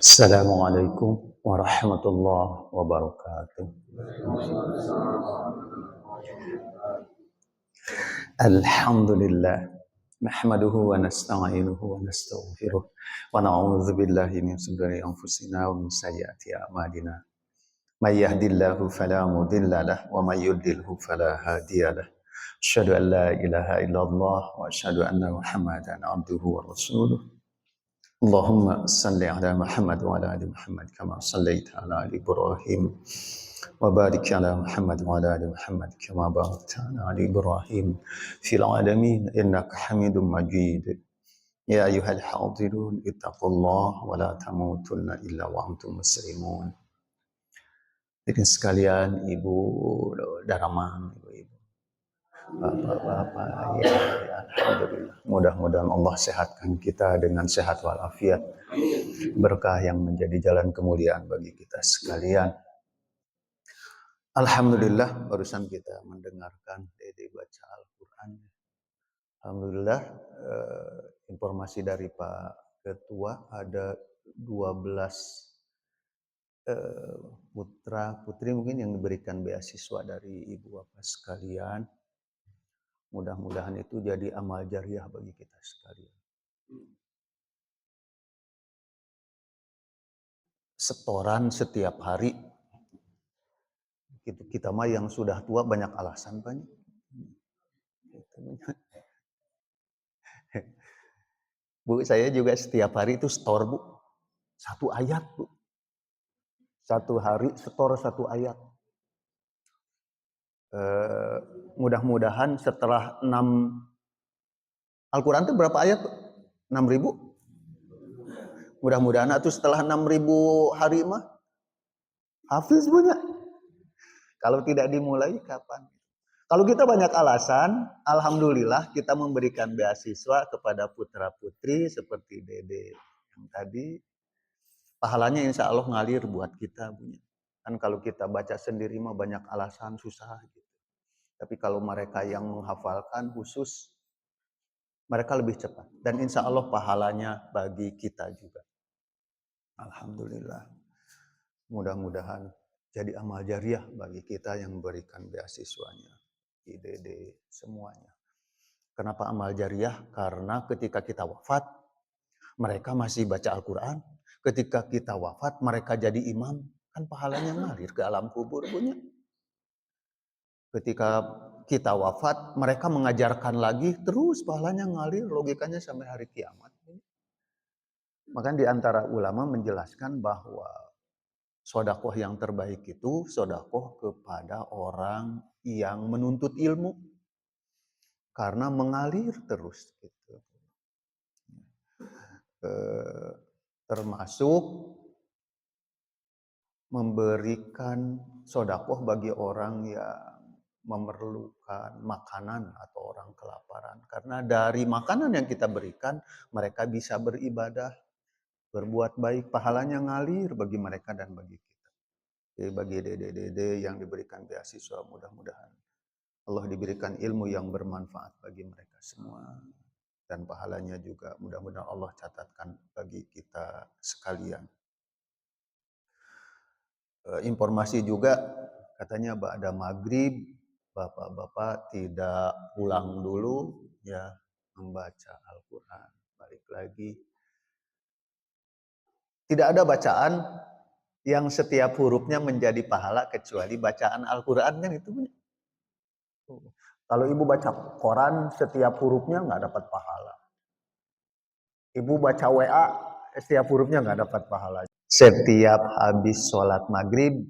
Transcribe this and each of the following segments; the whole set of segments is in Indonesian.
Assalamualaikum warahmatullahi wabarakatuh. Alhamdulillah. Nahmaduhu wa nasta'inuhu wa nastaghfiruh. Wa na'udzu billahi min shururi anfusina wa min sayyiati a'malina. May yahdihillahu fala mudilla lahu wa may yudlilhu fala hadiya lahu. Asyhadu an la ilaha illallah wa asyhadu anna Muhammadan abduhu wa rasuluh. Allahumma salli ala Muhammad wa ala ali Muhammad kama sallaita ala ali Ibrahim wa barik ala Muhammad wa ala ali Muhammad kama barakta ala ali Ibrahim fil alamin innaka Hamidum Majid. Ya ayyuhal hadirun ittaqullaha wa la tamutunna illa wa antum muslimun. Hadirin sekalian, Ibu Daramang, Ibu-ibu, Bapak-bapak, ya, alhamdulillah. Mudah-mudahan Allah sehatkan kita dengan sehat walafiat, berkah yang menjadi jalan kemuliaan bagi kita sekalian. Alhamdulillah, barusan kita mendengarkan Dede baca Al-Quran. Alhamdulillah, informasi dari Pak Ketua ada 12 putra putri mungkin yang diberikan beasiswa dari ibu bapak sekalian. Mudah-mudahan itu jadi amal jariah bagi kita sekalian. Setoran setiap hari. Kita mah yang sudah tua banyak alasan banyak. Bu, saya juga setiap hari itu setor, Bu. 1 ayat, Bu. 1 hari setor 1 ayat. Mudah-mudahan setelah 6 Al-Quran itu berapa ayat? 6.000? Mudah-mudahan itu setelah 6.000 hari mah hafiz punya. Kalau tidak dimulai kapan? Kalau kita banyak alasan, alhamdulillah kita memberikan beasiswa kepada putra-putri seperti Dede yang tadi. Pahalanya insya Allah ngalir buat kita, punya. Kan kalau kita baca sendiri mah banyak alasan, susah gitu. Tapi kalau mereka yang menghafalkan khusus, mereka lebih cepat. Dan insya Allah pahalanya bagi kita juga. Alhamdulillah. Mudah-mudahan jadi amal jariah bagi kita yang memberikan beasiswanya. IDD semuanya. Kenapa amal jariah? Karena ketika kita wafat, mereka masih baca Al-Quran. Ketika kita wafat, mereka jadi imam. Kan pahalanya ngalir ke alam kubur, punya. Ketika kita wafat, mereka mengajarkan lagi, terus pahalanya ngalir, logikanya sampai hari kiamat. Maka di antara ulama menjelaskan bahwa sodakoh yang terbaik itu sodakoh kepada orang yang menuntut ilmu. Karena mengalir terus. Gitu. Termasuk memberikan sodakoh bagi orang yang memerlukan makanan atau orang kelaparan. Karena dari makanan yang kita berikan, mereka bisa beribadah, berbuat baik, pahalanya ngalir bagi mereka dan bagi kita. Jadi bagi dede-dede yang diberikan beasiswa, mudah-mudahan Allah diberikan ilmu yang bermanfaat bagi mereka semua. Dan pahalanya juga mudah-mudahan Allah catatkan bagi kita sekalian. Informasi juga katanya ba'da maghrib bapak-bapak tidak pulang dulu ya membaca Al-Quran. Balik lagi. Tidak ada bacaan yang setiap hurufnya menjadi pahala kecuali bacaan Al-Quran kan itu. Kalau ibu baca koran setiap hurufnya nggak dapat pahala. Ibu baca WA setiap hurufnya nggak dapat pahala. Setiap habis sholat maghrib,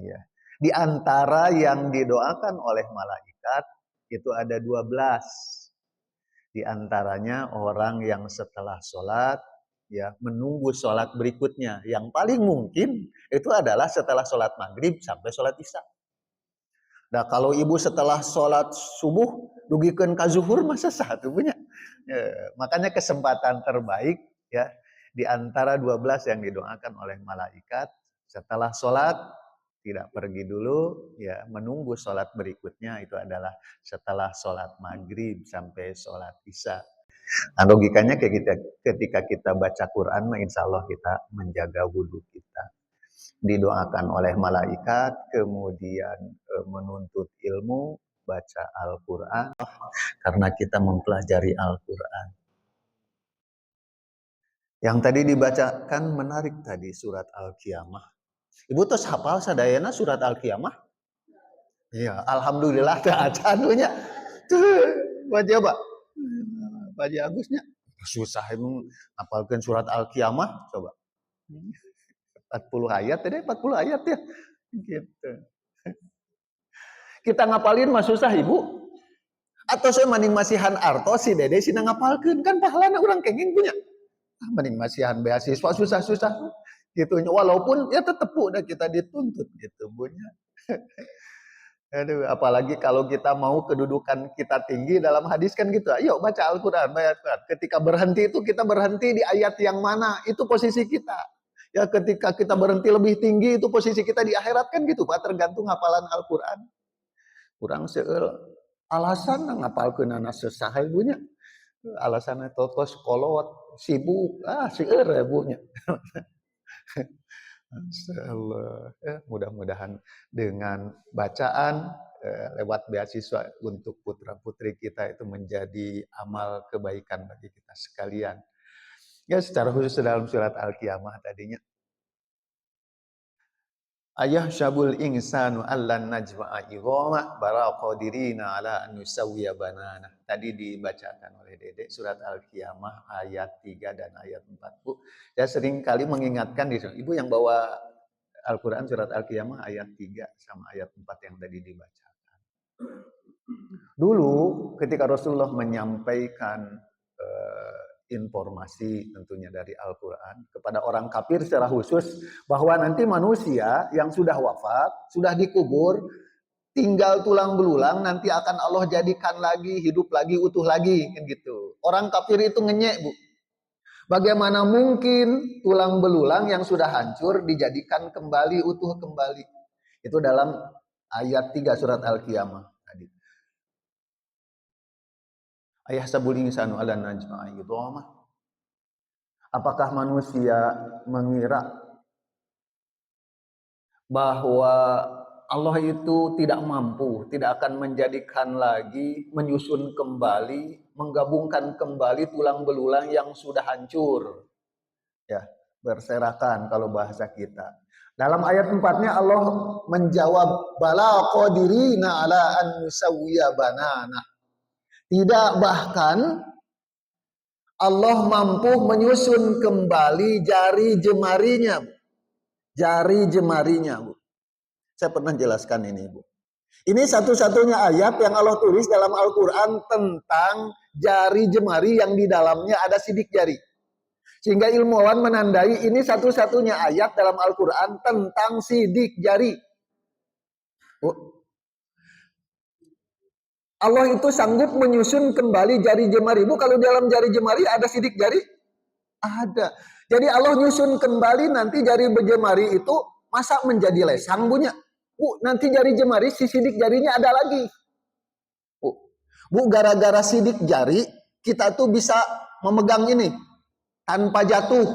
ya. Di antara yang didoakan oleh malaikat itu ada 12. Di antaranya orang yang setelah sholat ya menunggu sholat berikutnya. Yang paling mungkin itu adalah setelah sholat maghrib sampai sholat isya. Nah kalau ibu setelah sholat subuh dugikeun ka zuhur masa satu punya. Makanya kesempatan terbaik ya di antara 12 yang didoakan oleh malaikat setelah sholat tidak pergi dulu ya menunggu sholat berikutnya itu adalah setelah sholat maghrib sampai sholat isya. Nah, logikanya kayak kita ketika kita baca Quran, insya Allah kita menjaga wudhu kita. Didoakan oleh malaikat, kemudian menuntut ilmu, baca Al-Quran, karena kita mempelajari Al-Quran. Yang tadi dibacakan menarik tadi surat Al-Qiyamah. Ibu terus hafal sadayana surat Al-Qiyamah? Iya, alhamdulillah teh acanunya. Tuh, coba. Pak Haji Agusnya susah emang hafalkeun surat Al-Qiyamah coba. 40 ayat tadi 40 ayat ya. Gitu. Kita ngapalin mah susah Ibu. Atau saya maning masihan arto si Dede sina ngapalkeun kan pahalana urang kenging punya. Maning masihan beasiswa susah-susah gitu. Walaupun ya tetep udah kita dituntut gitu punya. Aduh, apalagi kalau kita mau kedudukan kita tinggi dalam hadis kan gitu. Ayo baca Al-Quran, baca Al-Quran. Ketika berhenti itu kita berhenti di ayat yang mana? Itu posisi kita. Ya ketika kita berhenti lebih tinggi itu posisi kita di akhirat kan gitu Pak. Tergantung hafalan Al-Quran. Kurang seueur alasan ngapalkeun anak sesah ibunya. Alasannya totos kolot, sibuk, seueur ya ibunya. Insyaallah. Mudah-mudahan dengan bacaan lewat beasiswa untuk putra-putri kita itu menjadi amal kebaikan bagi kita sekalian. Ya secara khusus dalam surat Al-Qiyamah tadinya. Ayah syabul insanu allan najma'a idhama bara qadirina ala an nusawwiya banana. Tadi dibacakan oleh Dedek surat Al-Qiyamah ayat 3 dan ayat 4. Bu, saya sering kali mengingatkan di Ibu yang bawa Al-Quran surat Al-Qiyamah ayat 3 sama ayat 4 yang tadi dibacakan. Dulu ketika Rasulullah menyampaikan informasi tentunya dari Al-Quran kepada orang kafir secara khusus bahwa nanti manusia yang sudah wafat, sudah dikubur, tinggal tulang belulang nanti akan Allah jadikan lagi, hidup lagi, utuh lagi kan gitu. Orang kafir itu ngenyek Bu. Bagaimana mungkin tulang belulang yang sudah hancur dijadikan kembali, utuh kembali. Itu dalam ayat 3 surat Al-Qiyamah tadi. Ayah sabul insanu ala najma'a idhama. Apakah manusia mengira bahwa Allah itu tidak mampu, tidak akan menjadikan lagi, menyusun kembali, menggabungkan kembali tulang belulang yang sudah hancur. Ya, berserakan kalau bahasa kita. Dalam ayat 4-nya Allah menjawab bala qadirina ala an nusawwiya banana. Tidak, bahkan Allah mampu menyusun kembali jari jemarinya. Jari jemarinya, Bu. Saya pernah jelaskan ini, Bu. Ini satu-satunya ayat yang Allah tulis dalam Al-Quran tentang jari jemari yang di dalamnya ada sidik jari. Sehingga ilmuwan menandai ini satu-satunya ayat dalam Al-Quran tentang sidik jari. Allah itu sanggup menyusun kembali jari jemari. Bu, kalau dalam jari jemari ada sidik jari? Ada. Jadi Allah nyusun kembali nanti jari jemari itu masa menjadi lesang punya. Bu, nanti jari jemari si sidik jarinya ada lagi. Bu, gara-gara sidik jari kita tuh bisa memegang ini tanpa jatuh.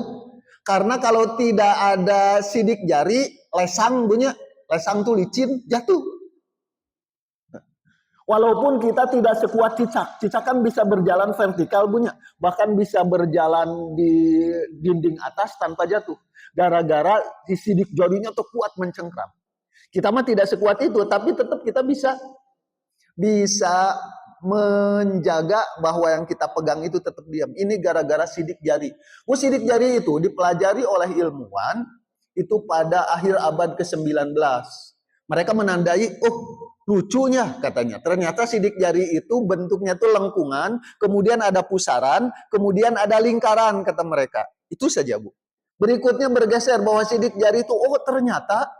Karena kalau tidak ada sidik jari, lesang punya. Lesang tuh licin, jatuh. Walaupun kita tidak sekuat cicak, cicak kan bisa berjalan vertikal punya, bahkan bisa berjalan di dinding atas tanpa jatuh. Gara-gara si sidik jarinya tuh kuat mencengkram. Kita mah tidak sekuat itu, tapi tetap kita bisa menjaga bahwa yang kita pegang itu tetap diam. Ini gara-gara sidik jari. Sidik jari itu dipelajari oleh ilmuwan itu pada akhir abad ke-19. Mereka menandai, lucunya katanya, ternyata sidik jari itu bentuknya tuh lengkungan, kemudian ada pusaran, kemudian ada lingkaran kata mereka. Itu saja Bu. Berikutnya bergeser bahwa sidik jari itu, ternyata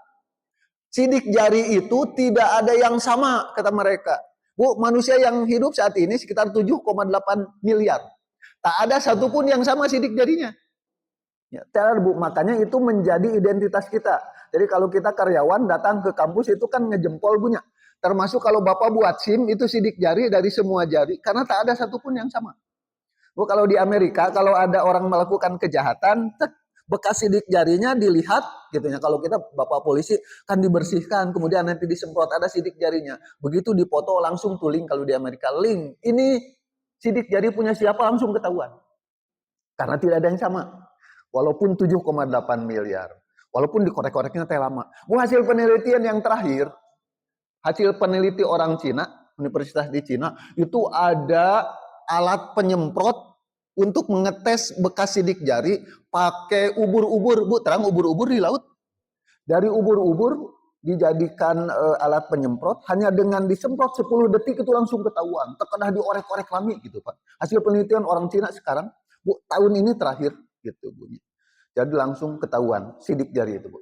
sidik jari itu tidak ada yang sama kata mereka. Bu, manusia yang hidup saat ini sekitar 7,8 miliar. Tak ada satupun yang sama sidik jarinya. Ya, Bu, makanya itu menjadi identitas kita. Jadi kalau kita karyawan datang ke kampus itu kan ngejempol punya. Termasuk kalau Bapak buat SIM itu sidik jari dari semua jari karena tak ada satupun yang sama. Bu, kalau di Amerika, kalau ada orang melakukan kejahatan, bekas sidik jarinya dilihat gitu ya. Kalau kita Bapak polisi kan dibersihkan, kemudian nanti disemprot ada sidik jarinya. Begitu dipoto langsung tuh link kalau di Amerika. Link, ini sidik jari punya siapa langsung ketahuan. Karena tidak ada yang sama. Walaupun 7,8 miliar. Walaupun dikorek-koreknya teh lama. Bu, hasil penelitian yang terakhir, hasil peneliti orang Cina, universitas di Cina, itu ada alat penyemprot untuk mengetes bekas sidik jari pakai ubur-ubur. Bu, terang ubur-ubur di laut. Dari ubur-ubur dijadikan alat penyemprot, hanya dengan disemprot 10 detik itu langsung ketahuan. Terkena diorek-orek lami gitu, Pak. Hasil penelitian orang Cina sekarang, Bu, tahun ini terakhir gitu, Bu. Jadi langsung ketahuan sidik jari itu, Bu.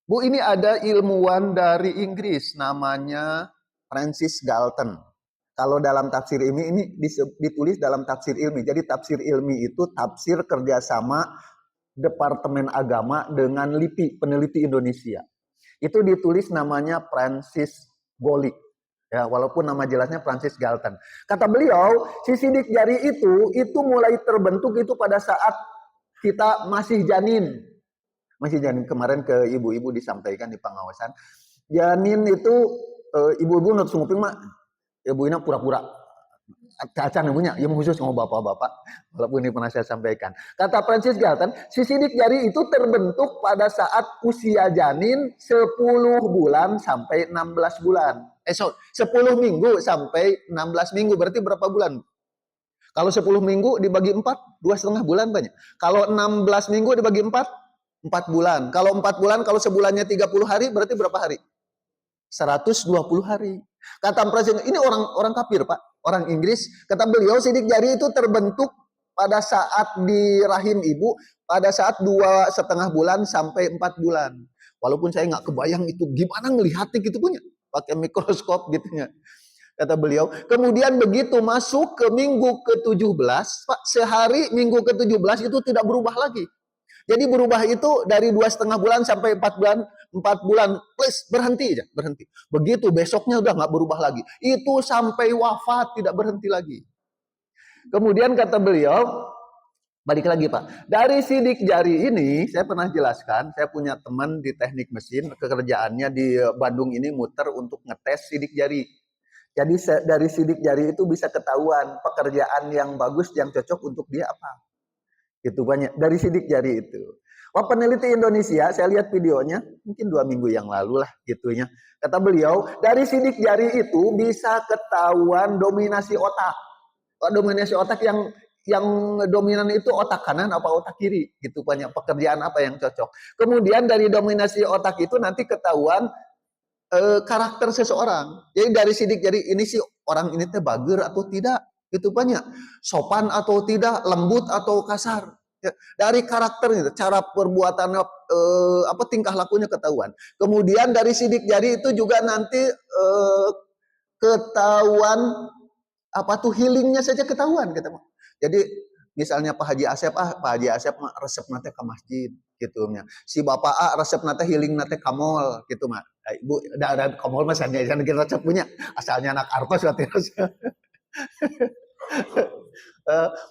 Bu, ini ada ilmuwan dari Inggris namanya Francis Galton. Kalau dalam tafsir ilmi ini ditulis dalam tafsir ilmi. Jadi tafsir ilmi itu tafsir kerjasama Departemen Agama dengan LIPI, peneliti Indonesia. Itu ditulis namanya Francis Goli. Ya, walaupun nama jelasnya Francis Galton. Kata beliau, si sidik jari itu mulai terbentuk itu pada saat kita masih janin. Masih janin, kemarin ke ibu-ibu disampaikan di pengawasan. Janin itu ibu-ibu nut sunguping mah ibunya pura-pura acan ibunya, yang khusus sama bapak-bapak, walaupun ini pernah saya sampaikan. Kata Francis Galton, si sidik jari itu terbentuk pada saat usia janin 10 bulan sampai 16 bulan. 10 minggu sampai 16 minggu, berarti berapa bulan? Kalau 10 minggu dibagi 4, 2,5 bulan banyak. Kalau 16 minggu dibagi 4, 4 bulan. Kalau 4 bulan, kalau sebulannya 30 hari, berarti berapa hari? 120 hari. Kata presiden, ini orang kafir, Pak, orang Inggris. Kata beliau, sidik jari itu terbentuk pada saat di rahim ibu, pada saat 2,5 bulan sampai 4 bulan. Walaupun saya nggak kebayang itu gimana ngelihatnya gitu punya, pakai mikroskop gitu ya. Kata beliau, kemudian begitu masuk ke minggu ke-17, Pak, sehari minggu ke-17 itu tidak berubah lagi. Jadi berubah itu dari 2,5 bulan sampai 4 bulan plus berhenti aja, berhenti. Begitu besoknya udah nggak berubah lagi. Itu sampai wafat tidak berhenti lagi. Kemudian kata beliau, balik lagi Pak, dari sidik jari ini saya pernah jelaskan, saya punya teman di teknik mesin, pekerjaannya di Bandung ini muter untuk ngetes sidik jari. Jadi dari sidik jari itu bisa ketahuan pekerjaan yang bagus, yang cocok untuk dia apa. Itu banyak dari sidik jari itu. Wah, peneliti Indonesia, saya lihat videonya mungkin 2 minggu yang lalu lah gitunya. Kata beliau, dari sidik jari itu bisa ketahuan dominasi otak. Dominasi otak yang dominan itu otak kanan apa otak kiri, gitu banyak pekerjaan apa yang cocok. Kemudian dari dominasi otak itu nanti ketahuan karakter seseorang. Jadi dari sidik jari ini sih orang ini teh bager atau tidak. Itu banyak, sopan atau tidak, lembut atau kasar. Ya, dari karakternya, cara perbuatan tingkah lakunya ketahuan. Kemudian dari sidik jari itu juga nanti ketahuan healingnya saja ketahuan kita. Jadi misalnya Pak Haji Asep, Pak Haji Asep mah resep nate ke masjid gitu nya. Si Bapak A resep nate healing nate ka mall gitu mah. Ibu ada ka mall mah sanjaya resep punya. Asalnya anak artos berarti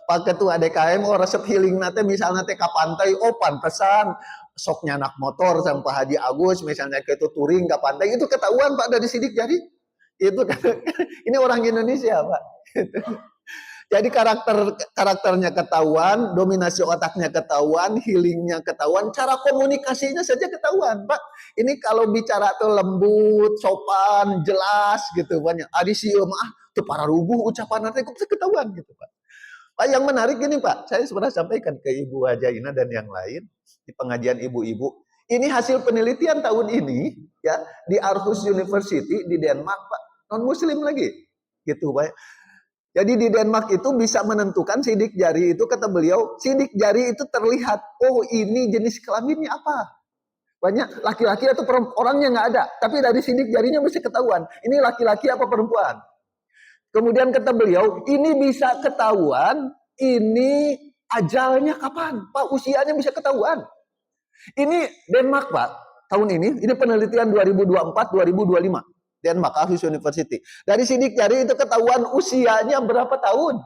Pak Ketua DKM resep healing nate misalnya teh ka pantai, pantesan soknya anak motor sama Pak Haji Agus misalnya ke itu touring ke pantai, itu ketahuan Pak dari sidik jari. Itu ini orang Indonesia Pak. Jadi karakternya ketahuan, dominasi otaknya ketahuan, healingnya ketahuan, cara komunikasinya saja ketahuan Pak. Ini kalau bicara tuh lembut, sopan, jelas gitu banyak. Adi sieun mah teu para rubuh ucapan nanti kok ketahuan gitu Pak. Pak, yang menarik gini Pak, saya pernah sampaikan ke Ibu Hajaina dan yang lain di pengajian ibu-ibu. Ini hasil penelitian tahun ini ya di Aarhus University di Denmark Pak, non Muslim lagi, gitu Pak. Jadi di Denmark itu bisa menentukan sidik jari itu, kata beliau, sidik jari itu terlihat, oh ini jenis kelaminnya apa. Banyak laki-laki atau orangnya nggak ada, tapi dari sidik jarinya bisa ketahuan, ini laki-laki apa perempuan. Kemudian kata beliau, ini bisa ketahuan, ini ajalnya kapan, Pak, usianya bisa ketahuan. Ini Denmark Pak, tahun ini penelitian 2024-2025. Denmark, Aarhus University. Dari sidik jari itu ketahuan usianya berapa tahun.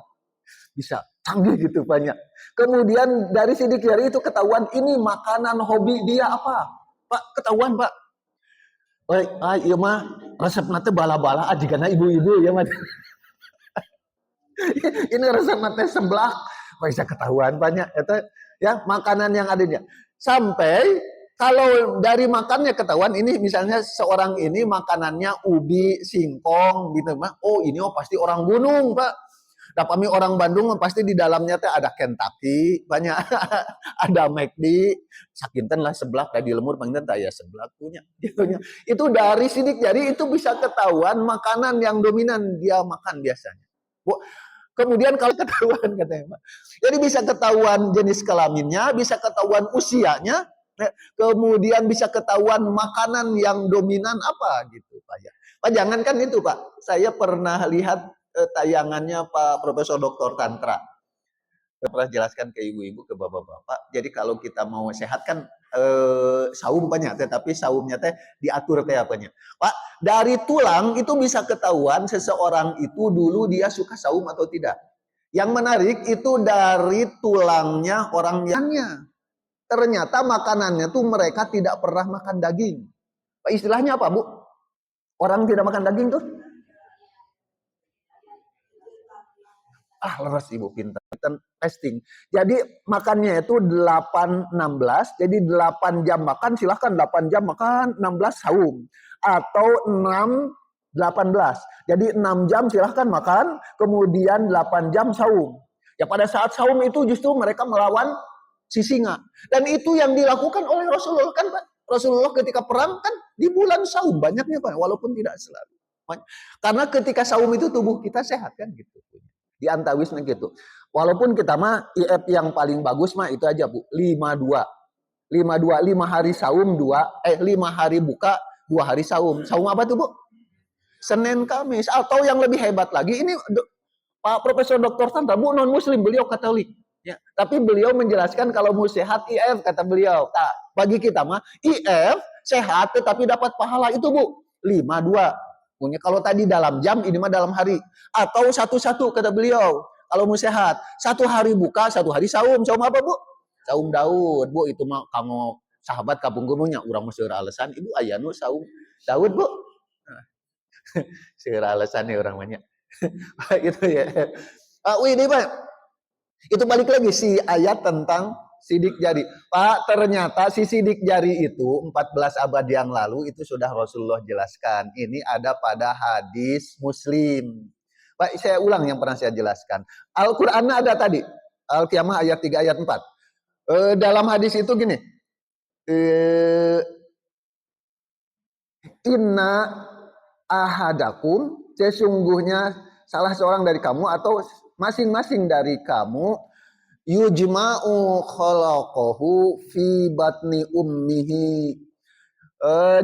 Bisa canggih gitu banyak. Kemudian dari sidik jari itu ketahuan ini makanan hobi dia apa. Pak, ketahuan Pak. Iya mah resep nate bala-bala aja karena ibu-ibu ya mah. Ini resep nate seblak. Bisa ketahuan banyak. Itu ya makanan yang adanya. Sampai kalau dari makannya ketahuan ini misalnya seorang ini makanannya ubi, singkong gitu mah. Oh ini pasti orang gunung Pak. Dapami orang Bandung pasti di dalamnya teh ada Kentucky, banyak ada McD, sakinten lah seblak tadi lemur panggilin ya seblak punya. Itu dari sidik jari itu bisa ketahuan makanan yang dominan dia makan biasanya. Kemudian kalau ketahuan katanya Pak. Jadi bisa ketahuan jenis kelaminnya, bisa ketahuan usianya, kemudian bisa ketahuan makanan yang dominan apa gitu Pak ya. Pak jangankan itu Pak, saya pernah lihat tayangannya Pak Profesor Dr. Tantra. Saya pernah jelaskan ke ibu-ibu, ke bapak-bapak. Jadi kalau kita mau sehat kan saum banyak, tetapi saumnya teh diatur teh apanya. Pak, dari tulang itu bisa ketahuan seseorang itu dulu dia suka saum atau tidak. Yang menarik itu dari tulangnya orangnya. Ternyata makanannya tuh mereka tidak pernah makan daging. Pak, istilahnya apa Bu? Orang tidak makan daging tuh? Leres ibu pintar. Testing. Jadi makannya itu 8-16. Jadi 8 jam makan, silahkan 8 jam makan, 16 saum. Atau 6-18. Jadi 6 jam silahkan makan, kemudian 8 jam saum. Ya pada saat saum itu justru mereka melawan si singa. Dan itu yang dilakukan oleh Rasulullah kan Pak. Rasulullah ketika perang kan di bulan saum banyaknya Pak, walaupun tidak selalu. Karena ketika saum itu tubuh kita sehat kan gitu. Di antawisnya gitu. Walaupun kita mah IF yang paling bagus mah itu aja Bu, 52. 52, 5 hari saum 5 hari buka, 2 hari saum. Saum apa tuh Bu? Senin Kamis. Atau yang lebih hebat lagi, ini Pak Profesor Dr. Tantra, Bu non muslim, beliau Katolik. Ya, tapi beliau menjelaskan kalau mau sehat IF kata beliau. Nah, bagi kita mah IF sehat tetapi dapat pahala itu Bu, 52. Punya kalau tadi dalam jam, ini mah dalam hari. Atau satu-satu kata beliau. Kalau mau sehat, 1 hari buka, 1 hari saum. Saum apa Bu? Saum Daud. Bu itu mah kamu sahabat kabung gunungnya. Urang mah seueur alasan. Ibu aya nu saum Daud Bu. Nah, seueur alasan nih orang banyak. Gitu ya. Ini Pak. Itu balik lagi si ayat tentang sidik jari. Pak, ternyata si sidik jari itu 14 abad yang lalu itu sudah Rasulullah jelaskan. Ini ada pada hadis Muslim. Pak, saya ulang yang pernah saya jelaskan. Al-Qur'an ada tadi. Al-Qiyamah ayat 3 ayat 4. Dalam hadis itu gini. Inna ahadakum, sesungguhnya salah seorang dari kamu atau masing-masing dari kamu yujma'u khalaqahu fi batni ummihi.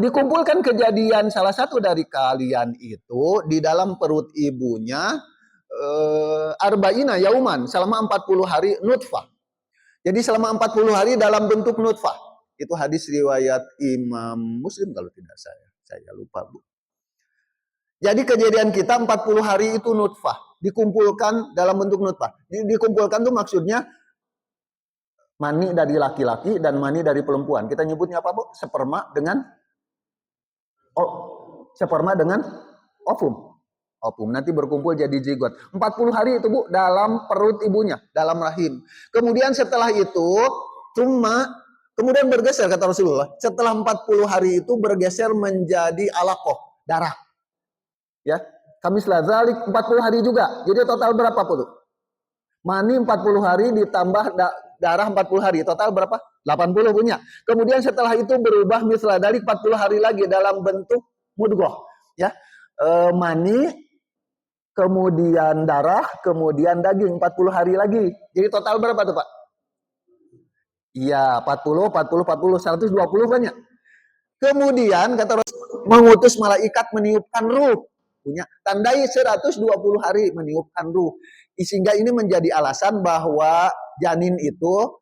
Dikumpulkan kejadian salah satu dari kalian itu di dalam perut ibunya arba'ina yauman, selama 40 hari nutfah. Jadi selama 40 hari dalam bentuk nutfah. Itu hadis riwayat Imam Muslim kalau tidak saya lupa Bu. Jadi kejadian kita 40 hari itu nutfah, dikumpulkan dalam bentuk nutfah. Dikumpulkan itu maksudnya mani dari laki-laki dan mani dari perempuan. Kita nyebutnya apa Bu? Sperma dengan ovum. Ovum nanti berkumpul jadi zigot. 40 hari itu Bu dalam perut ibunya, dalam rahim. Kemudian setelah itu kemudian bergeser kata Rasulullah. Setelah 40 hari itu bergeser menjadi alaqah, darah. Ya, Kamis lazalik 40 hari juga. Jadi total berapa Bu? Mani 40 hari ditambah darah 40 hari. Total berapa? 80 punya. Kemudian setelah itu berubah misladalik 40 hari lagi dalam bentuk mudghah. Ya, mani, kemudian darah, kemudian daging 40 hari lagi. Jadi total berapa tuh Pak? Iya, 40, 120 banyak. Kemudian kata Rasul mengutus malaikat meniupkan ruh. Punya tandai 120 hari meniupkan ruh. Sehingga ini menjadi alasan bahwa janin itu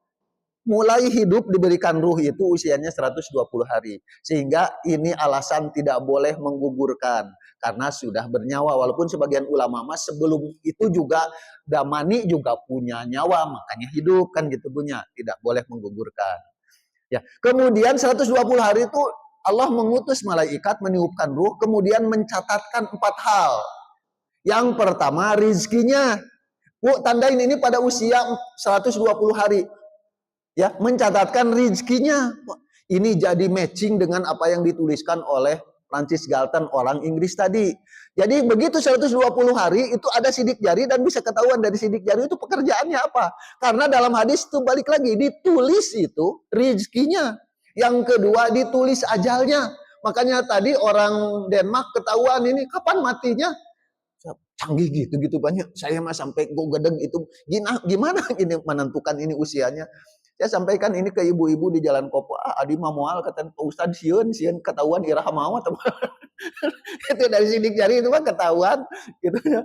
mulai hidup diberikan ruh itu usianya 120 hari. Sehingga ini alasan tidak boleh menggugurkan karena sudah bernyawa. Walaupun sebagian ulama mas sebelum itu juga damani juga punya nyawa, makanya hidup kan gitu punya. Tidak boleh menggugurkan. Ya. Kemudian 120 hari itu Allah mengutus malaikat meniupkan ruh, kemudian mencatatkan 4 hal. Yang pertama rizkinya. Bu, tandain ini pada usia 120 hari. Ya, mencatatkan rizkinya. Ini jadi matching dengan apa yang dituliskan oleh Francis Galton, orang Inggris tadi. Jadi begitu 120 hari itu ada sidik jari dan bisa ketahuan dari sidik jari itu pekerjaannya apa. Karena dalam hadis itu balik lagi ditulis itu rizkinya. Yang kedua ditulis ajalnya. Makanya tadi orang Denmark ketahuan ini kapan matinya. Canggih gitu banyak. Saya mah sampai gedeg itu gimana ini menentukan ini usianya. Saya sampaikan ini ke ibu-ibu di Jalan Kopo. Adi mah moal kata Pak Ustad sieun ketahuan iraha mawa. Itu dari sidik jari itu mah ketahuan gitu ya.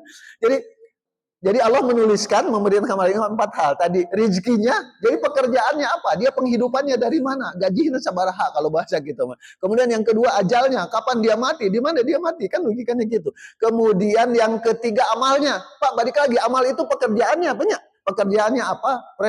Jadi Allah menuliskan memberikan malaikat 4 hal tadi rezekinya, jadi pekerjaannya apa? Dia penghidupannya dari mana? Gajinya sabaraha kalau bahasa gitu. Kemudian yang kedua ajalnya, kapan dia mati? Di mana dia mati? Kan logikanya gitu. Kemudian yang ketiga amalnya. Pak, balik lagi amal itu pekerjaannya banyak. Pekerjaannya apa?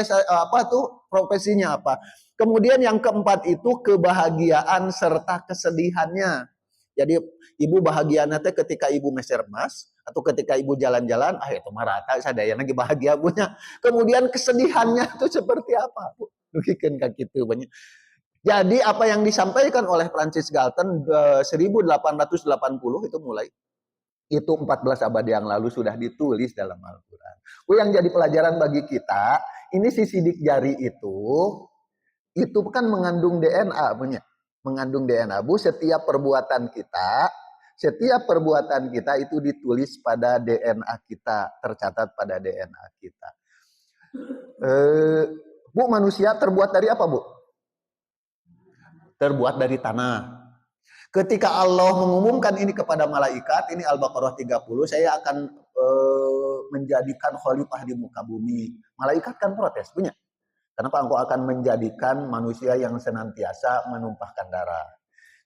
Profesinya apa? Kemudian yang keempat itu kebahagiaan serta kesedihannya. Jadi ibu bahagia nanti ketika ibu meser emas atau ketika ibu jalan-jalan, itu mah rata sadayana lagi bahagia punya. Kemudian kesedihannya itu seperti apa? Dugikan kaki itu banyak. Jadi apa yang disampaikan oleh Francis Galton 1880 itu mulai itu 14 abad yang lalu sudah ditulis dalam Al-Quran. Yang jadi pelajaran bagi kita, ini si sidik jari itu kan mengandung DNA punya. Mengandung DNA. Bu, setiap perbuatan kita itu ditulis pada DNA kita, tercatat pada DNA kita. Bu, manusia terbuat dari apa, Bu? Terbuat dari tanah. Ketika Allah mengumumkan ini kepada malaikat, ini Al-Baqarah 30, saya akan menjadikan khalifah di muka bumi. Malaikat kan protes, punya. Kenapa engkau akan menjadikan manusia yang senantiasa menumpahkan darah?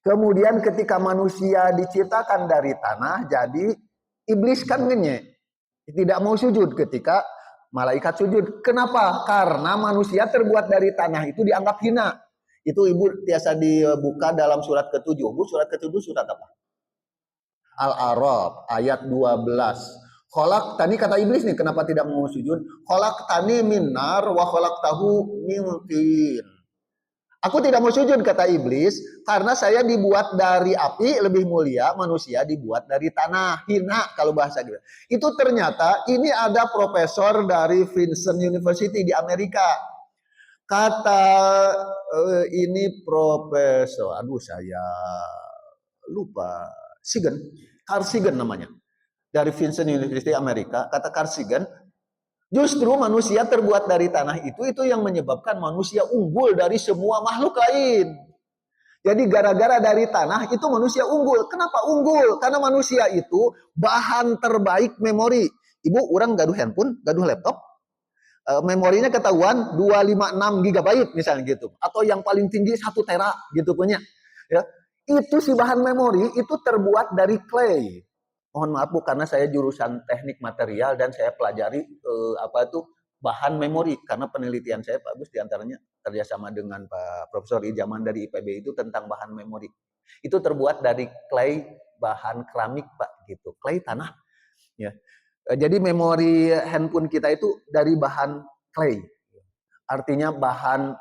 Kemudian ketika manusia diciptakan dari tanah, jadi iblis kan tidak mau sujud ketika malaikat sujud. Kenapa? Karena manusia terbuat dari tanah itu dianggap hina. Itu ibu biasa dibuka dalam surat ke-7. Bu, surat ke-7 surat apa? Al-A'raf ayat 12. Kholak tani kata iblis nih, kenapa tidak mau sujud? Kholak tani minar wa kholak tahu min tin. Aku tidak mau sujud kata iblis karena saya dibuat dari api lebih mulia, manusia dibuat dari tanah. Hina kalau bahasa gitu. Itu ternyata ini ada profesor dari Princeton University di Amerika. Kata ini profesor, aduh saya lupa, Carl Sagan namanya. Dari Princeton University Amerika, kata Carl Sagan, justru manusia terbuat dari tanah itu yang menyebabkan manusia unggul dari semua makhluk lain. Jadi gara-gara dari tanah itu manusia unggul. Kenapa unggul? Karena manusia itu bahan terbaik memori. Ibu, orang gaduh handphone, gaduh laptop, memorinya ketahuan 256 GB misalnya gitu. Atau yang paling tinggi 1 tera gitu punya. Ya. Itu si bahan memori itu terbuat dari clay. Mohon maaf Bu, karena saya jurusan teknik material dan saya pelajari bahan memori. Karena penelitian saya Pak Gus diantaranya kerjasama dengan Pak Profesor Ijaman dari IPB itu tentang bahan memori. Itu terbuat dari clay, bahan keramik Pak gitu, clay tanah. Ya. Jadi memori handphone kita itu dari bahan clay. Artinya bahan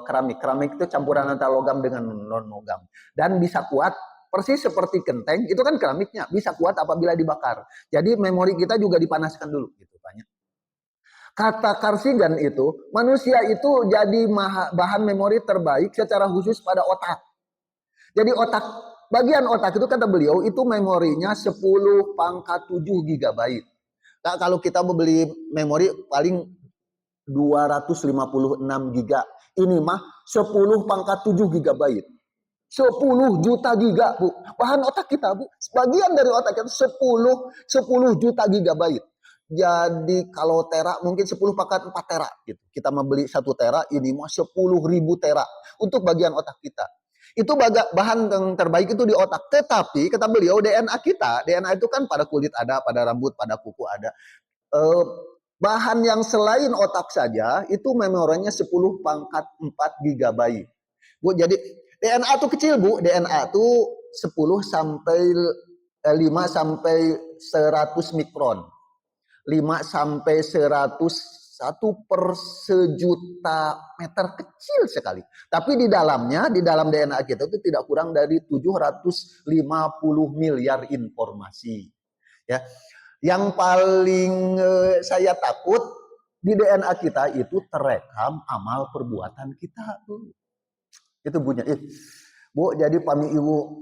keramik. Keramik itu campuran antara logam dengan non-logam. Dan bisa kuat persis seperti genteng, itu kan keramiknya, bisa kuat apabila dibakar. Jadi memori kita juga dipanaskan dulu gitu banyak. Kata Carl Sagan itu, manusia itu jadi bahan memori terbaik secara khusus pada otak. Jadi bagian otak itu kata beliau itu memorinya 10⁻⁷ GB. Nah, kalau kita mau beli memori paling 256 GB. Ini mah 10⁻⁷ GB. 10 juta giga, Bu. Bahan otak kita, Bu. Sebagian dari otak kita 10 juta gigabyte. Jadi kalau tera mungkin 10 pangkat 4 tera gitu. Kita membeli 1 tera, ini mah 10.000 tera untuk bagian otak kita. Itu bahan yang terbaik itu di otak. Tetapi kata beliau DNA kita, DNA itu kan pada kulit ada, pada rambut, pada kuku ada. Bahan yang selain otak saja itu memorinya 10 pangkat 4 GB. Bu, jadi DNA itu kecil, Bu. DNA itu 10 sampai 5 sampai 100 mikron. 5 sampai 100 1/1.000.000 meter, kecil sekali. Tapi di dalam DNA kita itu tidak kurang dari 750 miliar informasi. Ya, yang paling saya takut di DNA kita itu terekam amal perbuatan kita tuh. Itu bunyi. Bu, jadi pami ibu.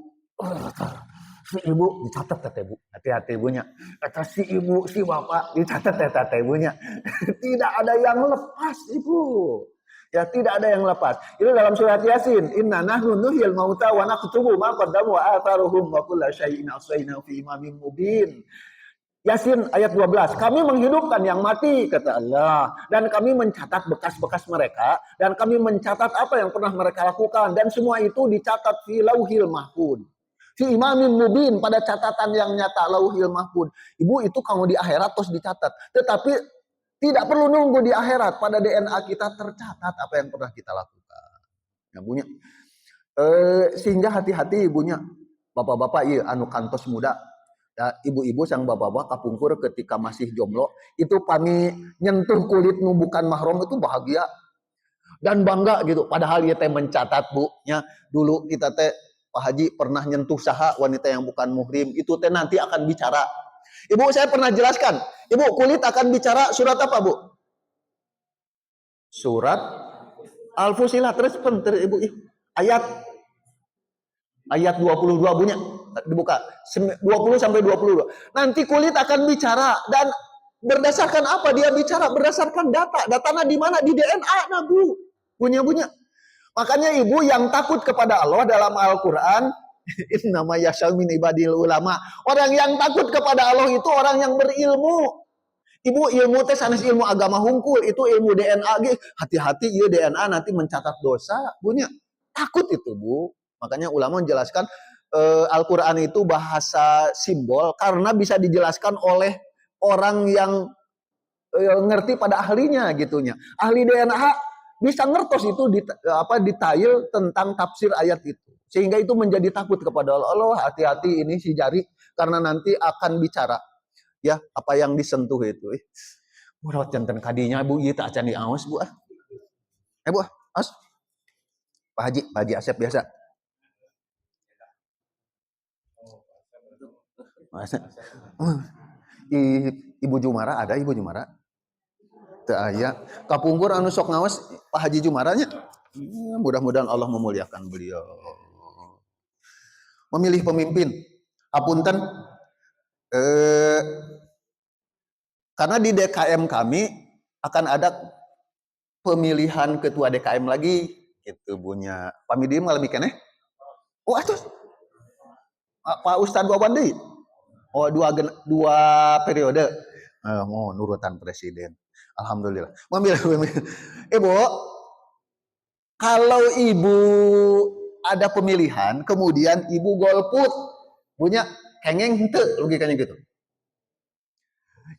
Si ibu dicatat tete Bu, hati-hati ibunya. Kata si ibu, si bapak dicatat tete ibunya. Tidak ada yang lepas ibu. Ya, tidak ada yang lepas. Itu dalam surat Yasin. Inna nahnu nuhyil mauta wa naktubu ma qaddamu wa atharuhum wa kullu syai'in ahsaynahu fi imamin mubin. Yasin ayat 12. Kami menghidupkan yang mati, kata Allah. Dan kami mencatat bekas-bekas mereka. Dan kami mencatat apa yang pernah mereka lakukan. Dan semua itu dicatat fi lauhil mahfuz. Fi imamin mubin, pada catatan yang nyata, lauhil mahfuz. Ibu, itu kamu di akhirat terus dicatat. Tetapi tidak perlu nunggu di akhirat. Pada DNA kita tercatat apa yang pernah kita lakukan. Ya, ibunya. Sehingga hati-hati ibunya. Bapak-bapak iya anu kantos muda. Ya, ibu-ibu sang bapak-bapak kapungkur ketika masih jomblo. Itu pami nyentuh kulit bukan mahram itu bahagia. Dan bangga gitu. Padahal ia teh mencatat, Bu. Ya, dulu kita teh Pak Haji pernah nyentuh saha wanita yang bukan muhrim, itu teh nanti akan bicara. Ibu, saya pernah jelaskan. Ibu, kulit akan bicara surat apa, Bu? Surat Al-Fusilat. Terus penting Ibu. Ayat 22 bunyi dibuka. 20 sampai 22. Nanti kulit akan bicara dan berdasarkan apa dia bicara? Berdasarkan data. Datanya di mana? Di DNA, nah, Bu. Punya. Makanya ibu yang takut kepada Allah dalam Al-Quran, innama yakhsha min ibadil ulama. Orang yang takut kepada Allah itu orang yang berilmu. Ibu, ilmu teh sanes ilmu agama hungkul, itu ilmu DNA. Hati-hati ya DNA nanti mencatat dosa. Punya takut itu, Bu. Makanya ulama menjelaskan Al-Quran itu bahasa simbol karena bisa dijelaskan oleh orang yang ngerti pada ahlinya gitunya. Ahli DNA bisa ngertos itu detail tentang tafsir ayat itu. Sehingga itu menjadi takut kepada Allah. Allah, hati-hati ini si jari karena nanti akan bicara. Ya, apa yang disentuh itu. Murawat jantan kadinya Bu, ieu tak acan diaos, Bu. Bu, aos. Pak Haji Asep biasa. Ibu Jumara ada, Ibu Jumara? Teu aya. Kapungkur anu sok ngaos Pak Haji Jumaranya. Mudah-mudahan Allah memuliakan beliau. Memilih pemimpin. Apunten. Karena di DKM kami akan ada pemilihan ketua DKM lagi. Itu punya. Pamidi malah bikin Oh, atuh. Pak Ustadz Wawan deui. Oh, dua periode. Nurutan presiden. Alhamdulillah. Ibu, kalau ibu ada pemilihan, kemudian ibu golput, punya kengeng henteu, logikanya gitu.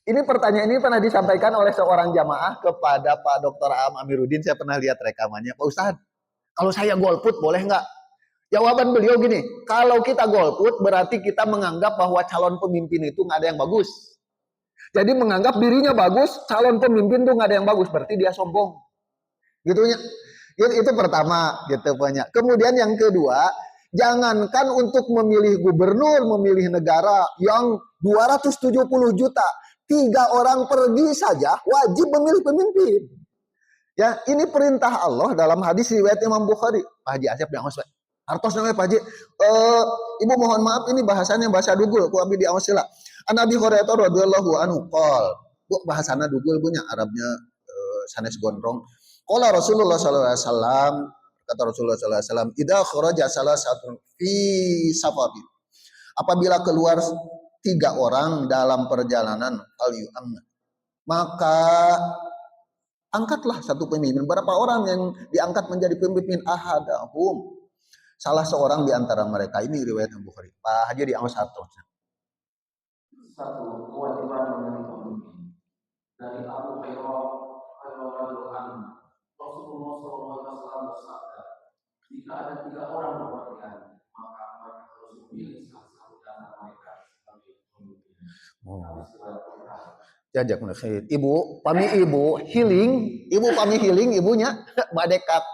Ini pertanyaan ini pernah disampaikan oleh seorang jamaah kepada Pak Dr. Am Amiruddin. Saya pernah lihat rekamannya. Pak Ustadz, kalau saya golput boleh nggak? Jawaban beliau gini, kalau kita golput berarti kita menganggap bahwa calon pemimpin itu nggak ada yang bagus. Jadi menganggap dirinya bagus, calon pemimpin tuh nggak ada yang bagus, berarti dia sombong. Gitunya. Itu pertama, gitu banyak. Kemudian yang kedua, jangankan untuk memilih gubernur, memilih negara yang 270 juta, 3 orang pergi saja wajib memilih pemimpin. Ya, ini perintah Allah dalam hadis riwayat Imam Bukhari. Pak Haji Asep diawas, Pak. Hartos namanya Pak Haji. Ibu mohon maaf ini bahasanya bahasa dugul, ku abi diawas lah. An Abi Hurairah radhiyallahu anhu qol. Bu bahasana dugul punya Arabnya sanes gondrong. Qala Rasulullah sallallahu alaihi wasallam, kata Rasulullah sallallahu alaihi wasallam, idza kharaja salah satu fi safarin. Apabila keluar 3 orang dalam perjalanan al-yu'amna, maka angkatlah satu pemimpin. Berapa orang yang diangkat menjadi pemimpin? Ahadahum, salah seorang di antara mereka. Ini riwayat Bukhari. Pak Haji di Awas Harto. Satu, kewajiban menjadi pemimpin. Dari Abu Hurairah radhiyallahu anhu, Rasulullah SAW bersabda, jika ada 3 orang berpergian, maka mereka harus memilih salah satu dari mereka sebagai pemimpin. Jajak khair. Ibu, pami ibu pami healing ibunya badeka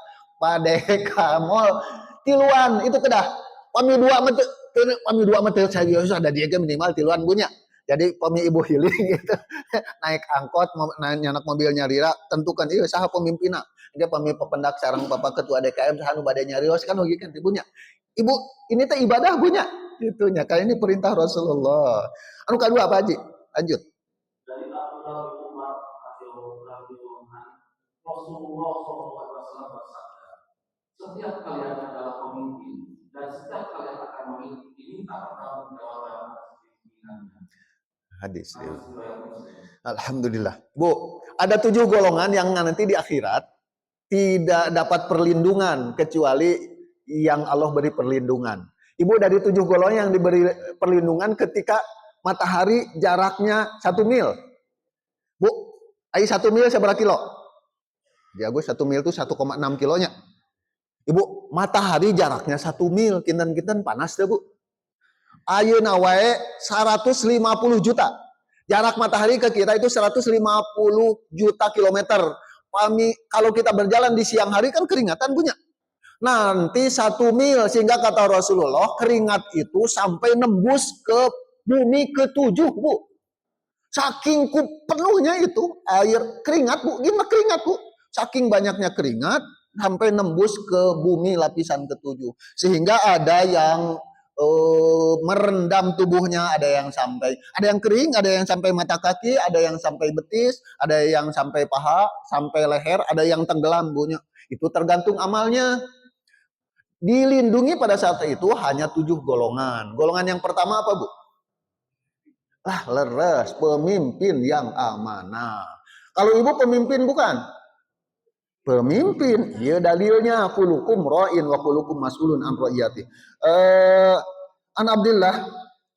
mall tiluan itu kedah. Pami dua meter saya ada dia minimal tiluan bunya. Jadi pami ibu healing gitu. Naik angkot nyanak mobil nyarira tentukan iya saha pemimpinna. Dia pami pependak sareng Bapak ketua DKM saha nu bade nyarios kan logikeun ibunya. Ibu, ini teh ibadah bunya. Itunya kayak ini perintah Rasulullah. Anu kedua apa Haji? Lanjut. Dari Abdullah bin Umar radhiyallahu anhu, Rasulullah SAW bersabda, setiap kalian adalah pemimpin dan setiap kalian akan diminta pertanggungjawaban atas pimpinannya. Hadis. Alhamdulillah. Bu, ada 7 golongan yang nanti di akhirat tidak dapat perlindungan kecuali yang Allah beri perlindungan. Ibu, dari 7 golongan yang diberi perlindungan ketika matahari jaraknya 1 mil. Bu, ayo 1 mil seberapa kilo? Jago 1 mil itu 1,6 kilonya. Ibu, matahari jaraknya 1 mil, kinten-kinten panas deh Bu. Ayeuna wae 150 juta. Jarak matahari ke kita itu 150 juta kilometer. Kalau kita berjalan di siang hari kan keringatan punya. Nanti 1 mil, sehingga kata Rasulullah keringat itu sampai nembus ke bumi ke-7 Bu. Saking penuhnya itu air keringat Bu, gimana keringat Bu? Saking banyaknya keringat sampai nembus ke bumi lapisan ke-7. Sehingga ada yang merendam tubuhnya, ada yang kering, ada yang sampai mata kaki, ada yang sampai betis, ada yang sampai paha, sampai leher, ada yang tenggelam bunya. Itu tergantung amalnya. Dilindungi pada saat itu hanya 7 golongan. Golongan yang pertama apa Bu? Leres, pemimpin yang amanah. Kalau ibu pemimpin bukan? Pemimpin, ya dalilnya kulukum ra'in wa kulukum mas'ulun an ra'iyati. An Abdullah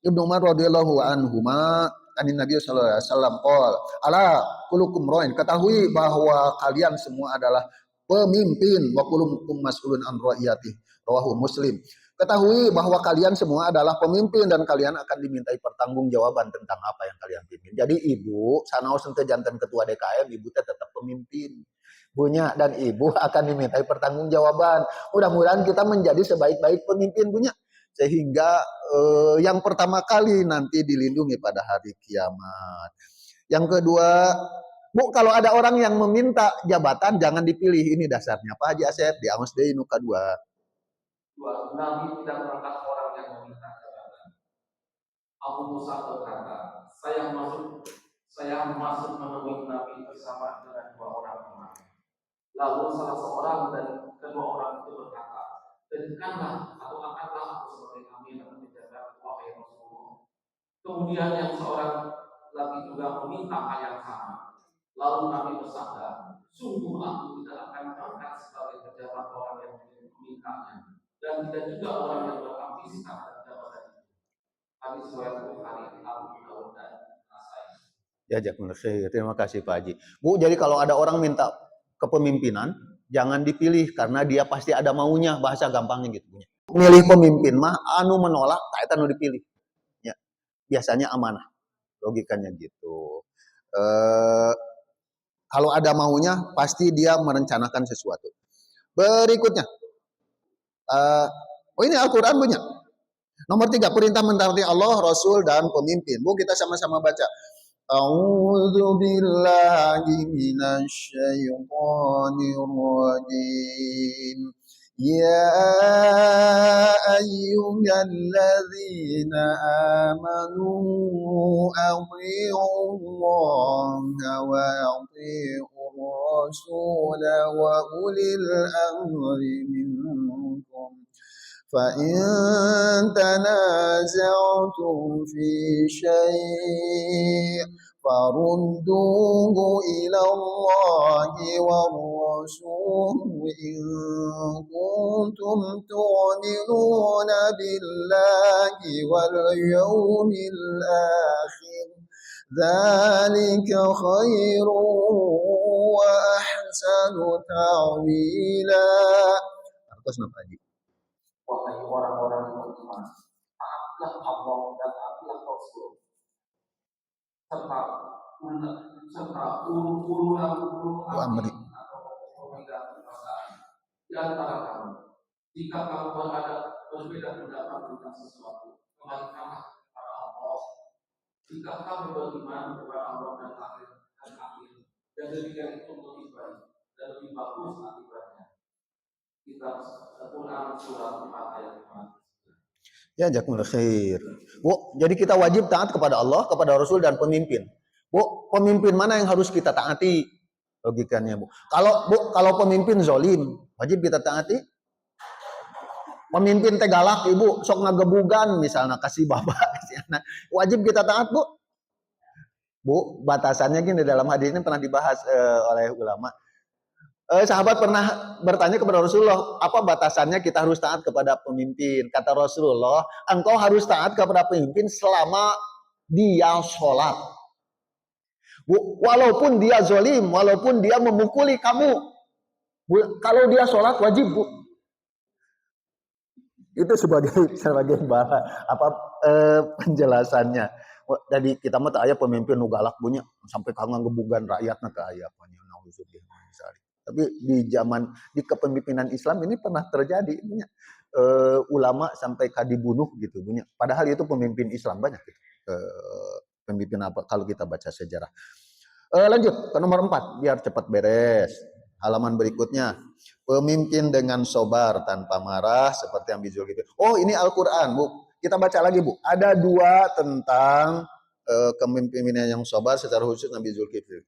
Ibnu Umar radhiyallahu anhuma anin Nabi sallallahu alaihi wasallam qol ala kulukum ra'in, ketahui bahwa kalian semua adalah pemimpin wa kulukum mas'ulun an ra'iyati. Rawahu Muslim. Ketahui bahwa kalian semua adalah pemimpin dan kalian akan dimintai pertanggungjawaban tentang apa yang kalian pimpin. Jadi ibu sanaos teu janten ketua DKM, ibu tetap pemimpin. Bunya dan ibu akan dimintai pertanggungjawaban. Mudah-mudahan kita menjadi sebaik-baik pemimpin Bunya, sehingga yang pertama kali nanti dilindungi pada hari kiamat. Yang kedua, Bu, kalau ada orang yang meminta jabatan jangan dipilih, ini dasarnya Pak Haji Asep di Amos Deui nu kadua. Nabi tidak mengangkat orang yang meminta jabatan. Abu Musa berkata, saya masuk menemui Nabi bersama dengan 2 orang teman. Lalu salah seorang dari kedua orang itu berkata, jadikanlah atau angkatlah aku sebagai kami yang menjaga wahai Rasulullah. Kemudian yang seorang lagi juga meminta hal yang sama. Lalu Nabi bersabda, sungguh aku tidak akan mengangkat sebagai pejabat orang yang memintanya, dan tidak juga orang yang berambisi terhadap jabatan itu. Hadis riwayat Bukhari, Abu Dawud dan Nasai. Jazakumullah khair. Terima kasih Pak Haji. Bu, jadi kalau ada orang minta kepemimpinan jangan dipilih karena dia pasti ada maunya, bahasa gampangnya gitu. Milih pemimpin mah anu menolak tak anu dipilih. Ya, biasanya amanah. Logikanya gitu. Kalau ada maunya pasti dia merencanakan sesuatu. Berikutnya. Ini Al-Qur'an punya. Nomor 3, perintah mentaati Allah, Rasul dan pemimpin. Bu, kita sama-sama baca. A'udzu billahi minasy syaithanir rajim. Ya ayyuhalladzina amanu athi'ullaha wa athi'ur rasul wa ulil amri minkum. فإن تنازعتم في شيء فردوه إلى الله والرسول إن كنتم تؤمنون بالله واليوم الآخر ذلك خير وأحسن تأويلا. Terus Pak Haji. Wahai orang-orang yang beriman, taatlah Allah dan taatlah Rasul, serta ulul amri atau pemegang kekuasaan di antara kamu. Jika kamu berbeda pendapat tentang sesuatu, kembalikanlah kepada Allah. Jika kamu beriman kepada Allah dan akhir, dan demikian itu lebih baik dan lebih bagus akibatnya. Kitab Al-Quran surat 4 ayat 4. Ya, jazakumullah khair. Bu, jadi kita wajib taat kepada Allah, kepada Rasul dan pemimpin. Bu, pemimpin mana yang harus kita taati? Logikanya, Bu. Kalau pemimpin zalim, wajib kita taati. Pemimpin teh galak, Ibu, sok ngagebugan misalnya kasih babak, kasih anak. Wajib kita taat, Bu. Bu, batasannya gini dalam hadis ini pernah dibahas oleh ulama. Sahabat pernah bertanya kepada Rasulullah, apa batasannya kita harus taat kepada pemimpin? Kata Rasulullah, engkau harus taat kepada pemimpin selama dia sholat. Walaupun dia zalim, walaupun dia memukuli kamu. Kalau dia sholat wajib, Bu. Itu sebagai penjelasannya. Jadi kita mah aya pemimpin nu galak punya sampai kangen gebugan rakyatna teh aya punya nauzubillah. Tapi di kepemimpinan Islam ini pernah terjadi punya ulama sampai dibunuh gitu punya. Padahal itu pemimpin Islam banyak gitu. Pemimpin apa kalau kita baca sejarah. Lanjut ke nomor 4 biar cepat beres. Halaman berikutnya, pemimpin dengan sabar tanpa marah seperti yang Bizul gitu. Oh, ini Al-Qur'an, Bu. Kita baca lagi, Bu. Ada 2 tentang kepemimpinan yang sabar secara khusus Nabi Zulkifli.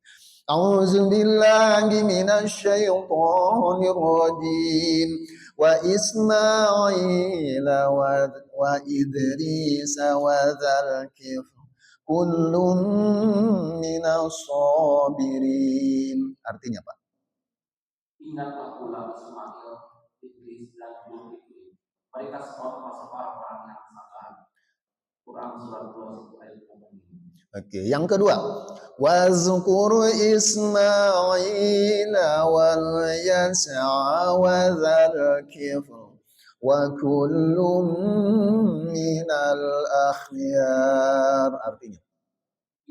A'udzu billahi minasyaitonir rajim. Wa Ismail wa Idris wa Dzalkifl kullun minas sabirin. Artinya, Pak? Ingatlah pula Ismail, Idris dan Zulkifli. Mereka semua termasuk orang-orang yang sabar. Quran surat 21 ayat 5. Oke, yang kedua, wazkur Ismail wal Yas'a wa Dzalkifl wa kullum minal akhyar. Artinya,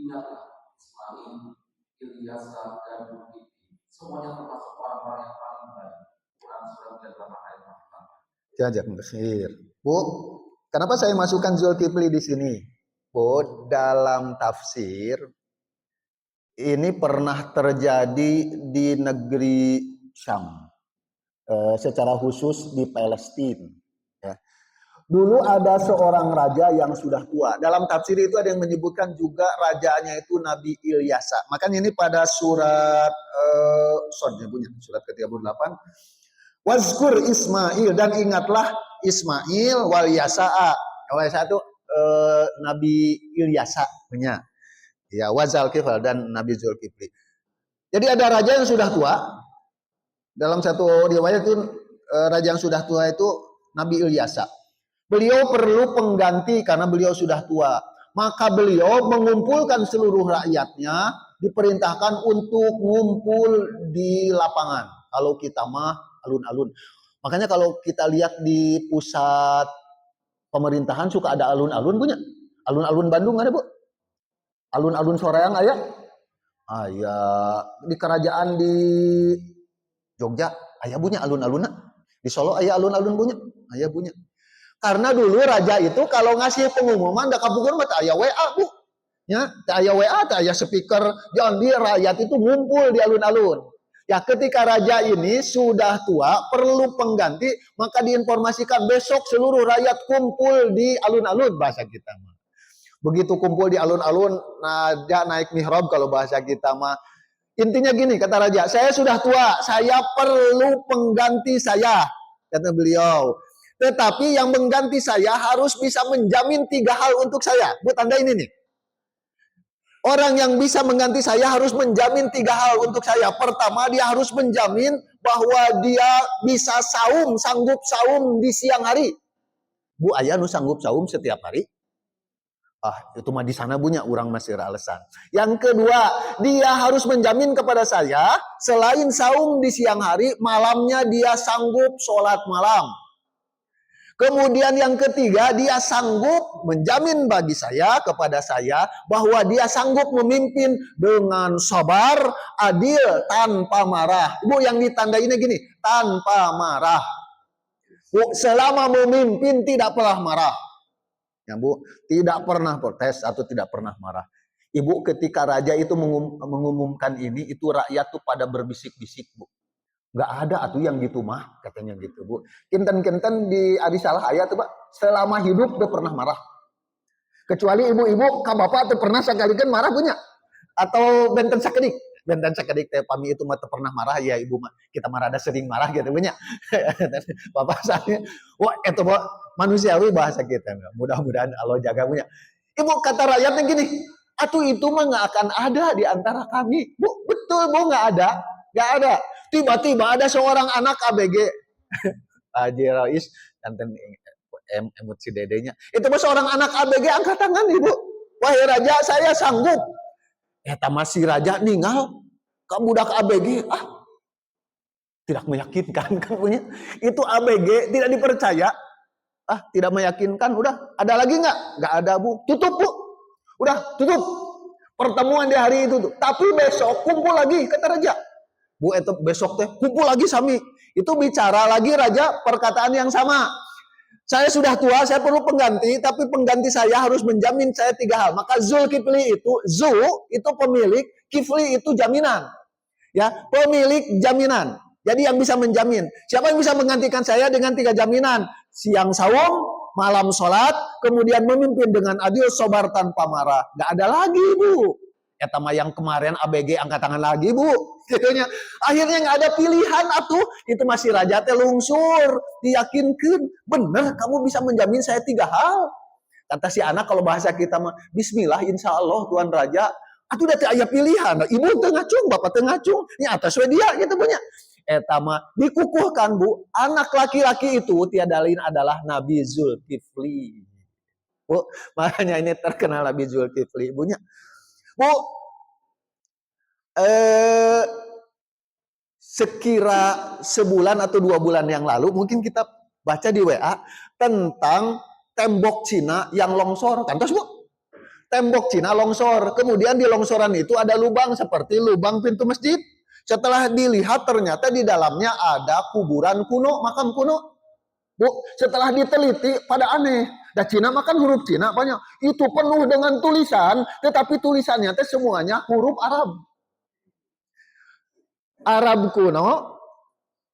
ingatlah Ismail, Ilyas dan Zulkifli. Semuanya termasuk orang-orang yang paling baik. Quran surat 8 ayat 4. Jazakumullah. Bu, kenapa saya masukkan Zulkifli di sini? Bu, dalam tafsir ini pernah terjadi di negeri Syam, secara khusus di Palestina. Ya. Dulu ada seorang raja yang sudah tua. Dalam tafsir itu ada yang menyebutkan juga rajanya itu Nabi Ilyasa. Makanya ini pada surat surat ke-38. Wazkur Ismail, dan ingatlah Ismail wal Yasa'a. Wal Yasa'a itu Nabi Ilyasa punya. Ya, wa Dzalkifl dan Nabi Zulkifli. Jadi ada raja yang sudah tua. Dalam satu riwayat itu raja yang sudah tua itu Nabi Ilyasa. Beliau perlu pengganti karena beliau sudah tua. Maka beliau mengumpulkan seluruh rakyatnya, diperintahkan untuk ngumpul di lapangan. Kalau kita mah alun-alun. Makanya kalau kita lihat di pusat pemerintahan suka ada alun-alun punya. Alun-alun Bandung ada, Bu? Alun-alun Soreang aya? Aya di kerajaan di Jogja aya punya alun-alunna. Di Solo aya alun-alun punya. Aya punya. Karena dulu raja itu kalau ngasih pengumuman da kabukur mah teu aya WA, Bu. Ya, teu aya WA, teu aya speaker. Jadi rakyat itu ngumpul di alun-alun. Ya, ketika raja ini sudah tua, perlu pengganti, maka diinformasikan besok seluruh rakyat kumpul di alun-alun, bahasa kita mah. Begitu kumpul di alun-alun, raja naik mihrab kalau bahasa kita mah. Intinya gini, kata raja, saya sudah tua, saya perlu pengganti saya, kata beliau. Tetapi yang mengganti saya harus bisa menjamin 3 hal untuk saya. Bu, tanda ini nih. Orang yang bisa mengganti saya harus menjamin 3 hal untuk saya. Pertama, dia harus menjamin bahwa dia bisa sanggup saum di siang hari. Bu, aya nu sanggup saum setiap hari? Itu mah di sana punya orang masih alasan. Yang kedua, dia harus menjamin kepada saya, selain saum di siang hari, malamnya dia sanggup sholat malam. Kemudian yang ketiga, dia sanggup menjamin bagi saya, kepada saya, bahwa dia sanggup memimpin dengan sabar, adil, tanpa marah. Bu, yang ditandainya gini, tanpa marah. Bu, selama memimpin tidak pernah marah. Ya Bu, tidak pernah protes atau tidak pernah marah. Ibu, ketika raja itu mengumumkan ini, itu rakyat tuh pada berbisik-bisik, Bu. Gak ada atuh yang gitu mah, katanya gitu, Bu. Kinten-kinten di adi salah ayat tuh, Pak, selama hidup udah pernah marah. Kecuali ibu-ibu, kak bapak tuh pernah sekalikan marah punya? Atau benten sakedik? Benten sakedik teh pami itu mah pernah marah, ya ibu mah kita marah ada sering marah gitu punya. Bapak saya, wah itu manusiawi bahasa kita. Mudah-mudahan Allah jaga punya. Ibu, kata rakyatnya gini, atuh itu mah nggak akan ada di antara kami. Bu, betul Bu, nggak ada. Tiba-tiba ada seorang anak ABG. Haji Rais, danten emut si dedenya. Itu mah seorang anak ABG, angkat tangan Ibu. Wahai raja, saya sanggup. Eta masih raja ninggal ka budak ABG, tidak meyakinkan kan punya. Itu ABG tidak dipercaya, tidak meyakinkan. Udah, ada lagi nggak ada Bu, tutup Bu, udah tutup pertemuan di hari itu tuh. Tapi besok kumpul lagi, kata raja. Bu, itu besok teh kumpul lagi sami, itu bicara lagi raja perkataan yang sama. Saya sudah tua, saya perlu pengganti, tapi pengganti saya harus menjamin saya 3 hal. Maka Zulkifli itu, itu pemilik, Kifli itu jaminan. Ya, pemilik jaminan. Jadi yang bisa menjamin. Siapa yang bisa menggantikan saya dengan 3 jaminan? Siang saum, malam sholat, kemudian memimpin dengan adil, sabar tanpa marah. Gak ada lagi Bu. Eta mah yang kemarin ABG angkat tangan lagi Bu. Gitunya. Akhirnya nggak ada pilihan atuh. Itu masih raja teh lungsur. Diyakinkan, bener kamu bisa menjamin saya 3 hal. Kata si anak kalau bahasa kita mah, Bismillah insya Allah Tuan Raja. Atuh udah aya pilihan. Ibu teu ngacung, bapak teu ngacung. Ini atas we dia gitu punya. Eta mah dikukuhkan Bu. Anak laki-laki itu tiada lain adalah Nabi Zulkifli. Bu, makanya ini terkenal Nabi Zulkifli. Ibunya. Bu, sekira sebulan atau 2 bulan yang lalu, mungkin kita baca di WA tentang tembok Cina yang longsor. Kantos Bu, tembok Cina longsor. Kemudian di longsoran itu ada lubang seperti lubang pintu masjid. Setelah dilihat ternyata di dalamnya ada kuburan kuno, makam kuno. Bu, setelah diteliti pada aneh. Dan Cina makan huruf Cina banyak. Itu penuh dengan tulisan, tetapi tulisannya teh semuanya huruf Arab. Arab kuno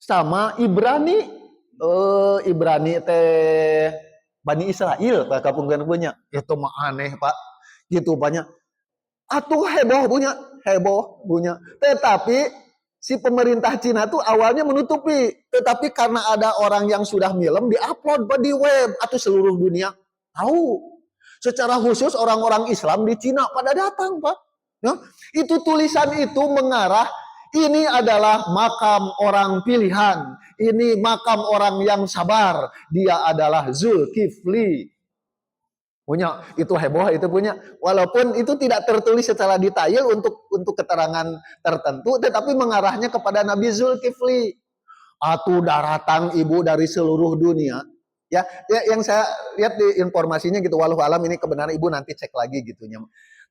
sama Ibrani. Ibrani teh Bani Israel, kapunggan punya. Itu mah aneh, Pak. Gitu banyak. Atuh heboh punya. Tetapi si pemerintah Cina tuh awalnya menutupi, tetapi karena ada orang yang sudah milem diupload di web atau seluruh dunia tahu. Secara khusus orang-orang Islam di Cina pada datang, Pak. Ya, itu tulisan itu mengarah ini adalah makam orang pilihan, ini makam orang yang sabar, dia adalah Zulkifli. Punya itu heboh itu punya, walaupun itu tidak tertulis secara detail untuk keterangan tertentu, tetapi mengarahnya kepada Nabi Zulkifli. Atuh daratan ibu dari seluruh dunia, ya yang saya lihat di informasinya gitu, walau alam ini kebenaran ibu nanti cek lagi gitunya.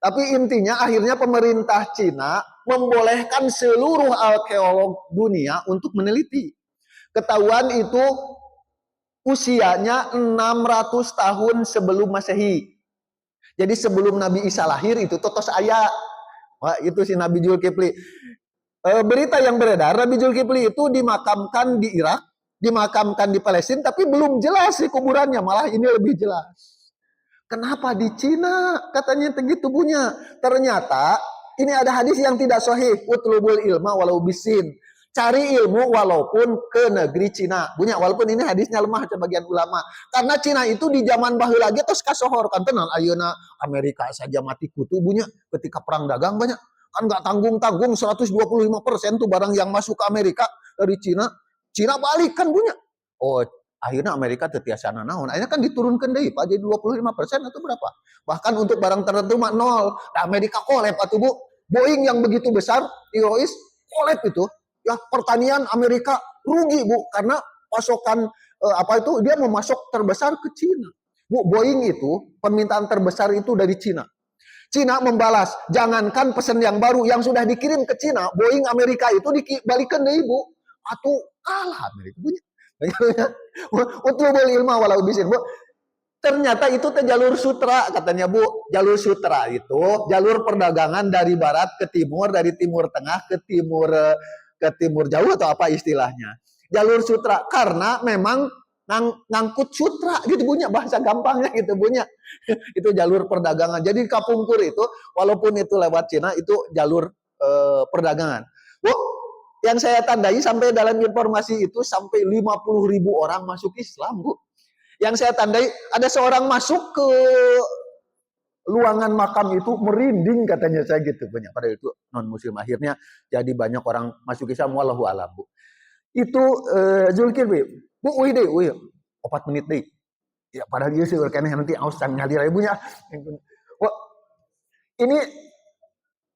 Tapi intinya akhirnya pemerintah Cina membolehkan seluruh arkeolog dunia untuk meneliti. Ketahuan itu usianya 600 tahun sebelum Masehi. Jadi sebelum Nabi Isa lahir itu totos aya. Wah, itu si Nabi Zulkifli. Berita yang beredar, Nabi Zulkifli itu dimakamkan di Irak, dimakamkan di Palestina, tapi belum jelas sih kuburannya, malah ini lebih jelas. Kenapa di Cina? Katanya begitu punya. Ternyata ini ada hadis yang tidak sahih, utlubul ilma walau bisin. Cari ilmu walaupun ke negeri Cina. Punya walaupun ini hadisnya lemah sebagian ulama. Karena Cina itu di zaman baheula lagi terus kasohor kan tenan ayeuna Amerika saja mati kutu punya ketika perang dagang banyak. Kan nggak tanggung-tanggung 125% tuh barang yang masuk ke Amerika dari Cina. Cina balik kan punya. Oh, akhirnya Amerika tetiasa naon. Akhirnya kan diturunkan deh Pak jadi 25% atau berapa? Bahkan untuk barang tertentu mah nol. Nah, Amerika kolep atuh Bu. Boeing yang begitu besar, Irois kolep itu. Ya pertanian Amerika rugi Bu karena pasokan dia memasok terbesar ke Cina. Bu, Boeing itu permintaan terbesar itu dari Cina. Cina membalas, jangankan pesan yang baru yang sudah dikirim ke Cina, Boeing Amerika itu dibalikan deh Bu. Atau kalah Amerika punya. Utlubul ilma walau bisin Bu. Ternyata itu jalur sutra katanya Bu. Jalur sutra itu jalur perdagangan dari barat ke timur, dari timur tengah ke timur jauh atau apa istilahnya. Jalur sutra karena memang ngangkut sutra gitu punya bahasa gampangnya gitu punya. Itu jalur perdagangan. Jadi Kapungkur itu walaupun itu lewat Cina itu jalur perdagangan. Bu, yang saya tandai sampai dalam informasi itu sampai 50.000 orang masuk Islam Bu. Yang saya tandai ada seorang masuk ke luangan makam itu merinding katanya saya gitu banyak pada itu non muslim akhirnya jadi banyak orang masuk Islam wallahu alam Bu. Itu Zulkifli Bu uih 4 menit deh. Ya padahal dia sih kayaknya nanti ausan ngalir ibunya. Wah, ini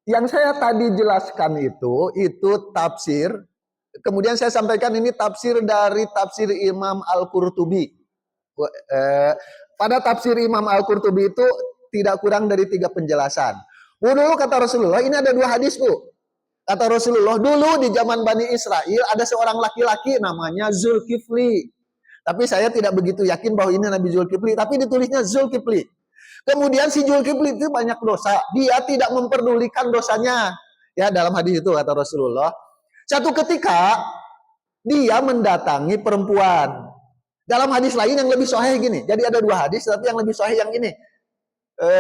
yang saya tadi jelaskan itu tafsir. Kemudian saya sampaikan ini tafsir dari tafsir Imam Al-Qurtubi. Pada tafsir Imam Al-Qurtubi itu tidak kurang dari 3 penjelasan. Bu, dulu kata Rasulullah, ini ada 2 hadis Bu. Kata Rasulullah, dulu di zaman Bani Israel ada seorang laki-laki namanya Zulkifli. Tapi saya tidak begitu yakin bahwa ini Nabi Zulkifli, tapi ditulisnya Zulkifli. Kemudian si Zulkifli itu banyak dosa. Dia tidak memperdulikan dosanya. Ya, dalam hadis itu kata Rasulullah. Satu ketika dia mendatangi perempuan. Dalam hadis lain yang lebih sahih gini. Jadi ada 2 hadis, tapi yang lebih sahih yang ini.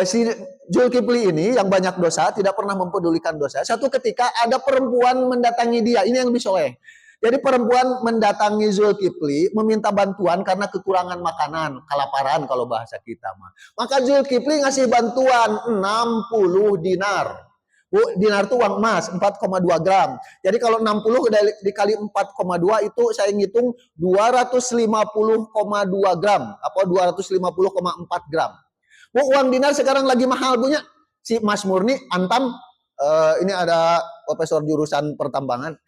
Si Zulkifli ini yang banyak dosa, tidak pernah mempedulikan dosa. Satu ketika ada perempuan mendatangi dia. Ini yang lebih sahih. Jadi perempuan mendatangi Zulkifli meminta bantuan karena kekurangan makanan, kelaparan kalau bahasa kita mah. Maka Zulkifli ngasih bantuan 60 dinar. Bu, dinar itu uang emas 4,2 gram. Jadi kalau 60 dikali 4,2 itu saya ngitung 250,2 gram. Apa 250,4 gram. Bu, uang dinar sekarang lagi mahal punya. Si Mas Murni antam ini ada profesor jurusan pertambangan.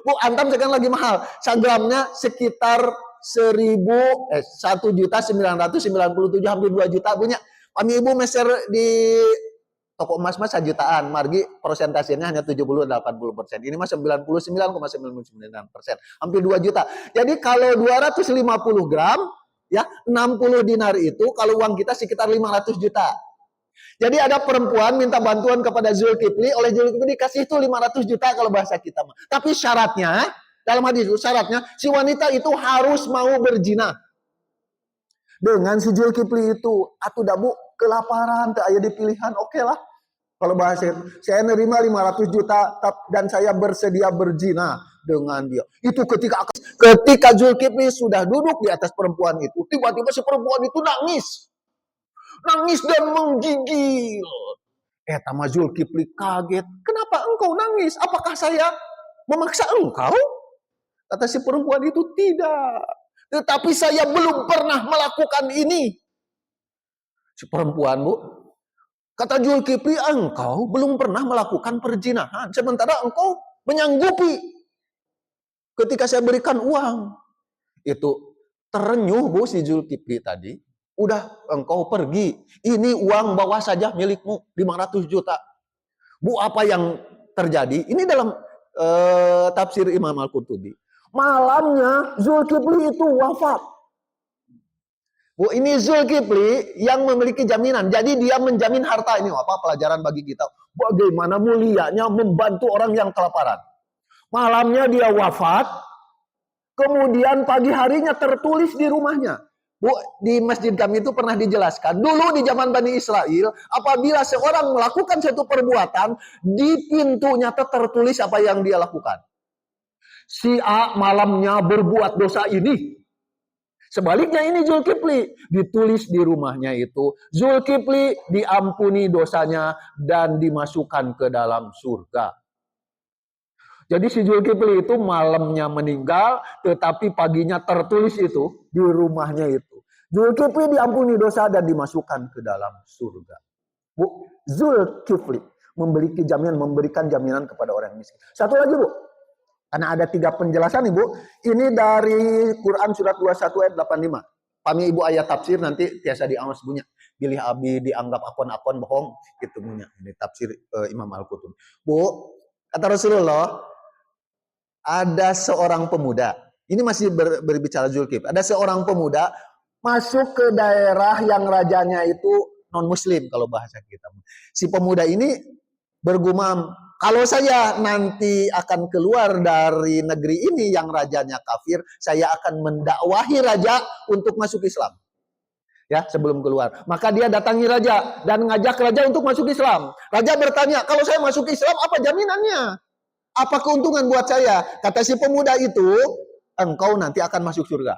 Bu, antam sekarang lagi mahal. Sagramnya sekitar 1.997 hampir 2 juta punya. Kami ibu meser di toko emas 1 jutaan. Margi persentasenya hanya 70-80%. Ini mah 99,99%. Hampir 2 juta. Jadi kalau 250 gram ya 60 dinar itu kalau uang kita sekitar 500 juta. Jadi ada perempuan minta bantuan kepada Zulkifli, oleh Zulkifli dikasih itu 500 juta kalau bahasa kita mah. Tapi syaratnya, dalam hadis itu syaratnya si wanita itu harus mau berzina dengan si Zulkifli itu. Atuh dah Bu, kelaparan teu aya di pilihan, oke lah. Kalau bahasa saya nerima 500 juta dan saya bersedia berzina dengan dia. Itu ketika Zulkifli sudah duduk di atas perempuan itu, tiba-tiba si perempuan itu nangis. Nangis dan menggigil. Tama Zulkifli kaget. Kenapa engkau nangis? Apakah saya memaksa engkau? Kata si perempuan itu, tidak. Tetapi saya belum pernah melakukan ini. Si perempuan Bu. Kata Zulkifli, engkau belum pernah melakukan perzinahan. Sementara engkau menyanggupi. Ketika saya berikan uang. Itu terenyuh Bu si Zulkifli tadi. Udah engkau pergi. Ini uang bawa saja milikmu 500 juta. Bu, apa yang terjadi? Ini dalam tafsir Imam Al-Qurtubi. Malamnya Zulkifli itu wafat. Bu, ini Zulkifli yang memiliki jaminan. Jadi dia menjamin harta ini. Apa pelajaran bagi kita? Bagaimana mulianya membantu orang yang kelaparan. Malamnya dia wafat. Kemudian pagi harinya tertulis di rumahnya. Bu, di masjid kami itu pernah dijelaskan, dulu di zaman Bani Israel, apabila seorang melakukan satu perbuatan, di pintunya tertulis apa yang dia lakukan. Si A malamnya berbuat dosa ini. Sebaliknya ini Zulkifli, ditulis di rumahnya itu, Zulkifli diampuni dosanya dan dimasukkan ke dalam surga. Jadi si Zulkifli itu malamnya meninggal, tetapi paginya tertulis itu di rumahnya itu. Zulkifli diampuni dosa dan dimasukkan ke dalam surga. Bu, Zulkifli memberikan jaminan kepada orang miskin. Satu lagi Bu, karena ada 3 penjelasan Ibu. Ini dari Quran surat 21 ayat 85. Pami Ibu ayat tafsir nanti tiasa diawas bunyi. Bilih abi dianggap akon-akon bohong. Gitu bunyi. Ini tafsir Imam Al-Qurtubi. Bu, kata Rasulullah, ada seorang pemuda. Ini masih berbicara Zulkifli. Ada seorang pemuda masuk ke daerah yang rajanya itu non-muslim kalau bahasa kita. Si pemuda ini bergumam, kalau saya nanti akan keluar dari negeri ini yang rajanya kafir, saya akan mendakwahi raja untuk masuk Islam. Ya, sebelum keluar. Maka dia datangi raja dan ngajak raja untuk masuk Islam. Raja bertanya, kalau saya masuk Islam apa jaminannya? Apa keuntungan buat saya? Kata si pemuda itu, engkau nanti akan masuk surga.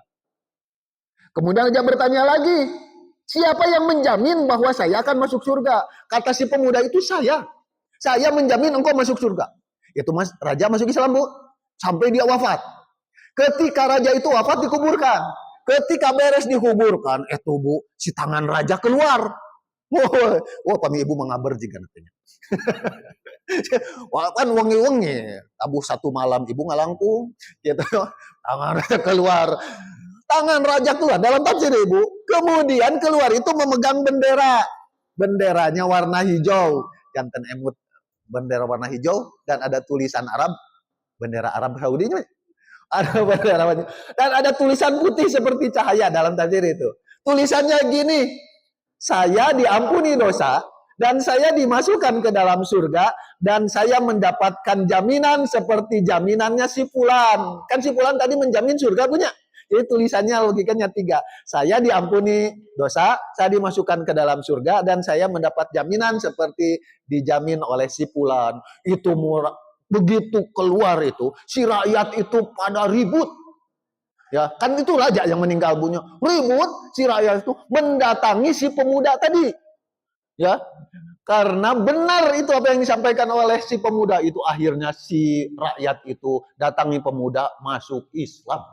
Kemudian raja bertanya lagi, siapa yang menjamin bahwa saya akan masuk surga? Kata si pemuda itu, saya. Saya menjamin engkau masuk surga. Itu raja masuk Islam Bu. Sampai dia wafat. Ketika raja itu wafat dikuburkan. Ketika beres dikuburkan, Bu, si tangan raja keluar. Wah, kami ibu mengabar juga nantinya. Wah, kan wangi-wangi. Tabuh 1 malam ibu ngalangkung. Gitu. Tangan raja keluar. Tangan raja keluar dalam tafsir ibu. Kemudian keluar itu memegang bendera. Benderanya warna hijau. Jantan emut bendera warna hijau. Dan ada tulisan Arab. Bendera Arab Saudi. Ada bendera dan ada tulisan putih seperti cahaya dalam tafsir itu. Tulisannya gini. Saya diampuni dosa dan saya dimasukkan ke dalam surga dan saya mendapatkan jaminan seperti jaminannya si fulan. Kan si fulan tadi menjamin surga punya. Jadi tulisannya logikanya 3. Saya diampuni dosa, saya dimasukkan ke dalam surga dan saya mendapat jaminan seperti dijamin oleh si fulan. Itu murah. Begitu keluar itu, si rakyat itu pada ribut. Ya, kan itu raja yang meninggal bunyi. Ribut si rakyat itu mendatangi si pemuda tadi. Ya. Karena benar itu apa yang disampaikan oleh si pemuda itu, akhirnya si rakyat itu datangi pemuda masuk Islam.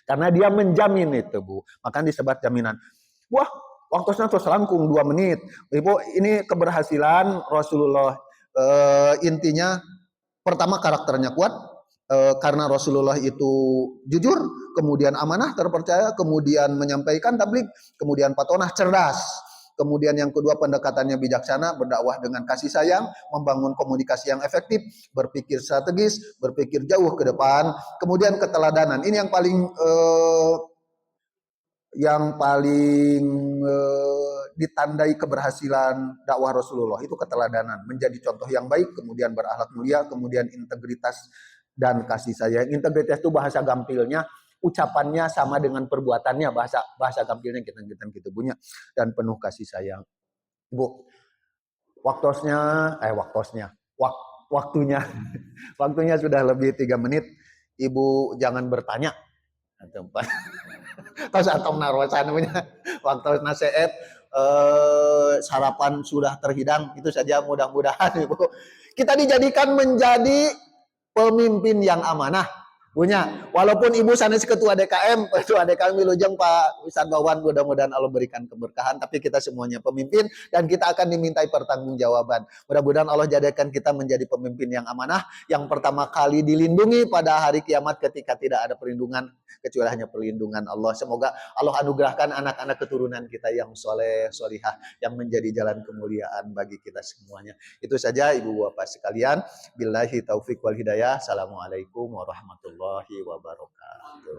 Karena dia menjamin itu, Bu. Maka disebat jaminan. Wah, waktunya terus langkung 2 menit. Ibu, ini keberhasilan Rasulullah. Intinya pertama karakternya kuat. Karena Rasulullah itu jujur, kemudian amanah, terpercaya, kemudian menyampaikan tabligh, kemudian patonah, cerdas, kemudian yang kedua pendekatannya bijaksana, berdakwah dengan kasih sayang, membangun komunikasi yang efektif, berpikir strategis, berpikir jauh ke depan, kemudian keteladanan. Ini yang paling ditandai keberhasilan dakwah Rasulullah itu keteladanan, menjadi contoh yang baik, kemudian berakhlak mulia, kemudian integritas dan kasih sayang. Integritas itu bahasa gampilnya, ucapannya sama dengan perbuatannya, bahasa gampilnya kita punya, dan penuh kasih sayang. Bu, waktunya sudah lebih 3 menit. Ibu jangan bertanya. Atau narosan punya waktu nasihat, sarapan sudah terhidang, itu saja. Mudah-mudahan Ibu kita dijadikan menjadi pemimpin yang amanah punya. Walaupun Ibu sanes ketua DKM Wilujeng Pak Wisandawan, mudah-mudahan Allah berikan keberkahan, tapi kita semuanya pemimpin dan kita akan dimintai pertanggungjawaban. Mudah-mudahan Allah jadikan kita menjadi pemimpin yang amanah, yang pertama kali dilindungi pada hari kiamat ketika tidak ada perlindungan kecuali hanya perlindungan Allah. Semoga Allah anugerahkan anak-anak keturunan kita yang soleh, solihah, yang menjadi jalan kemuliaan bagi kita semuanya. Itu saja Ibu Bapak sekalian. Billahi taufik wal hidayah. Assalamualaikum warahmatullahi wabarakatuh.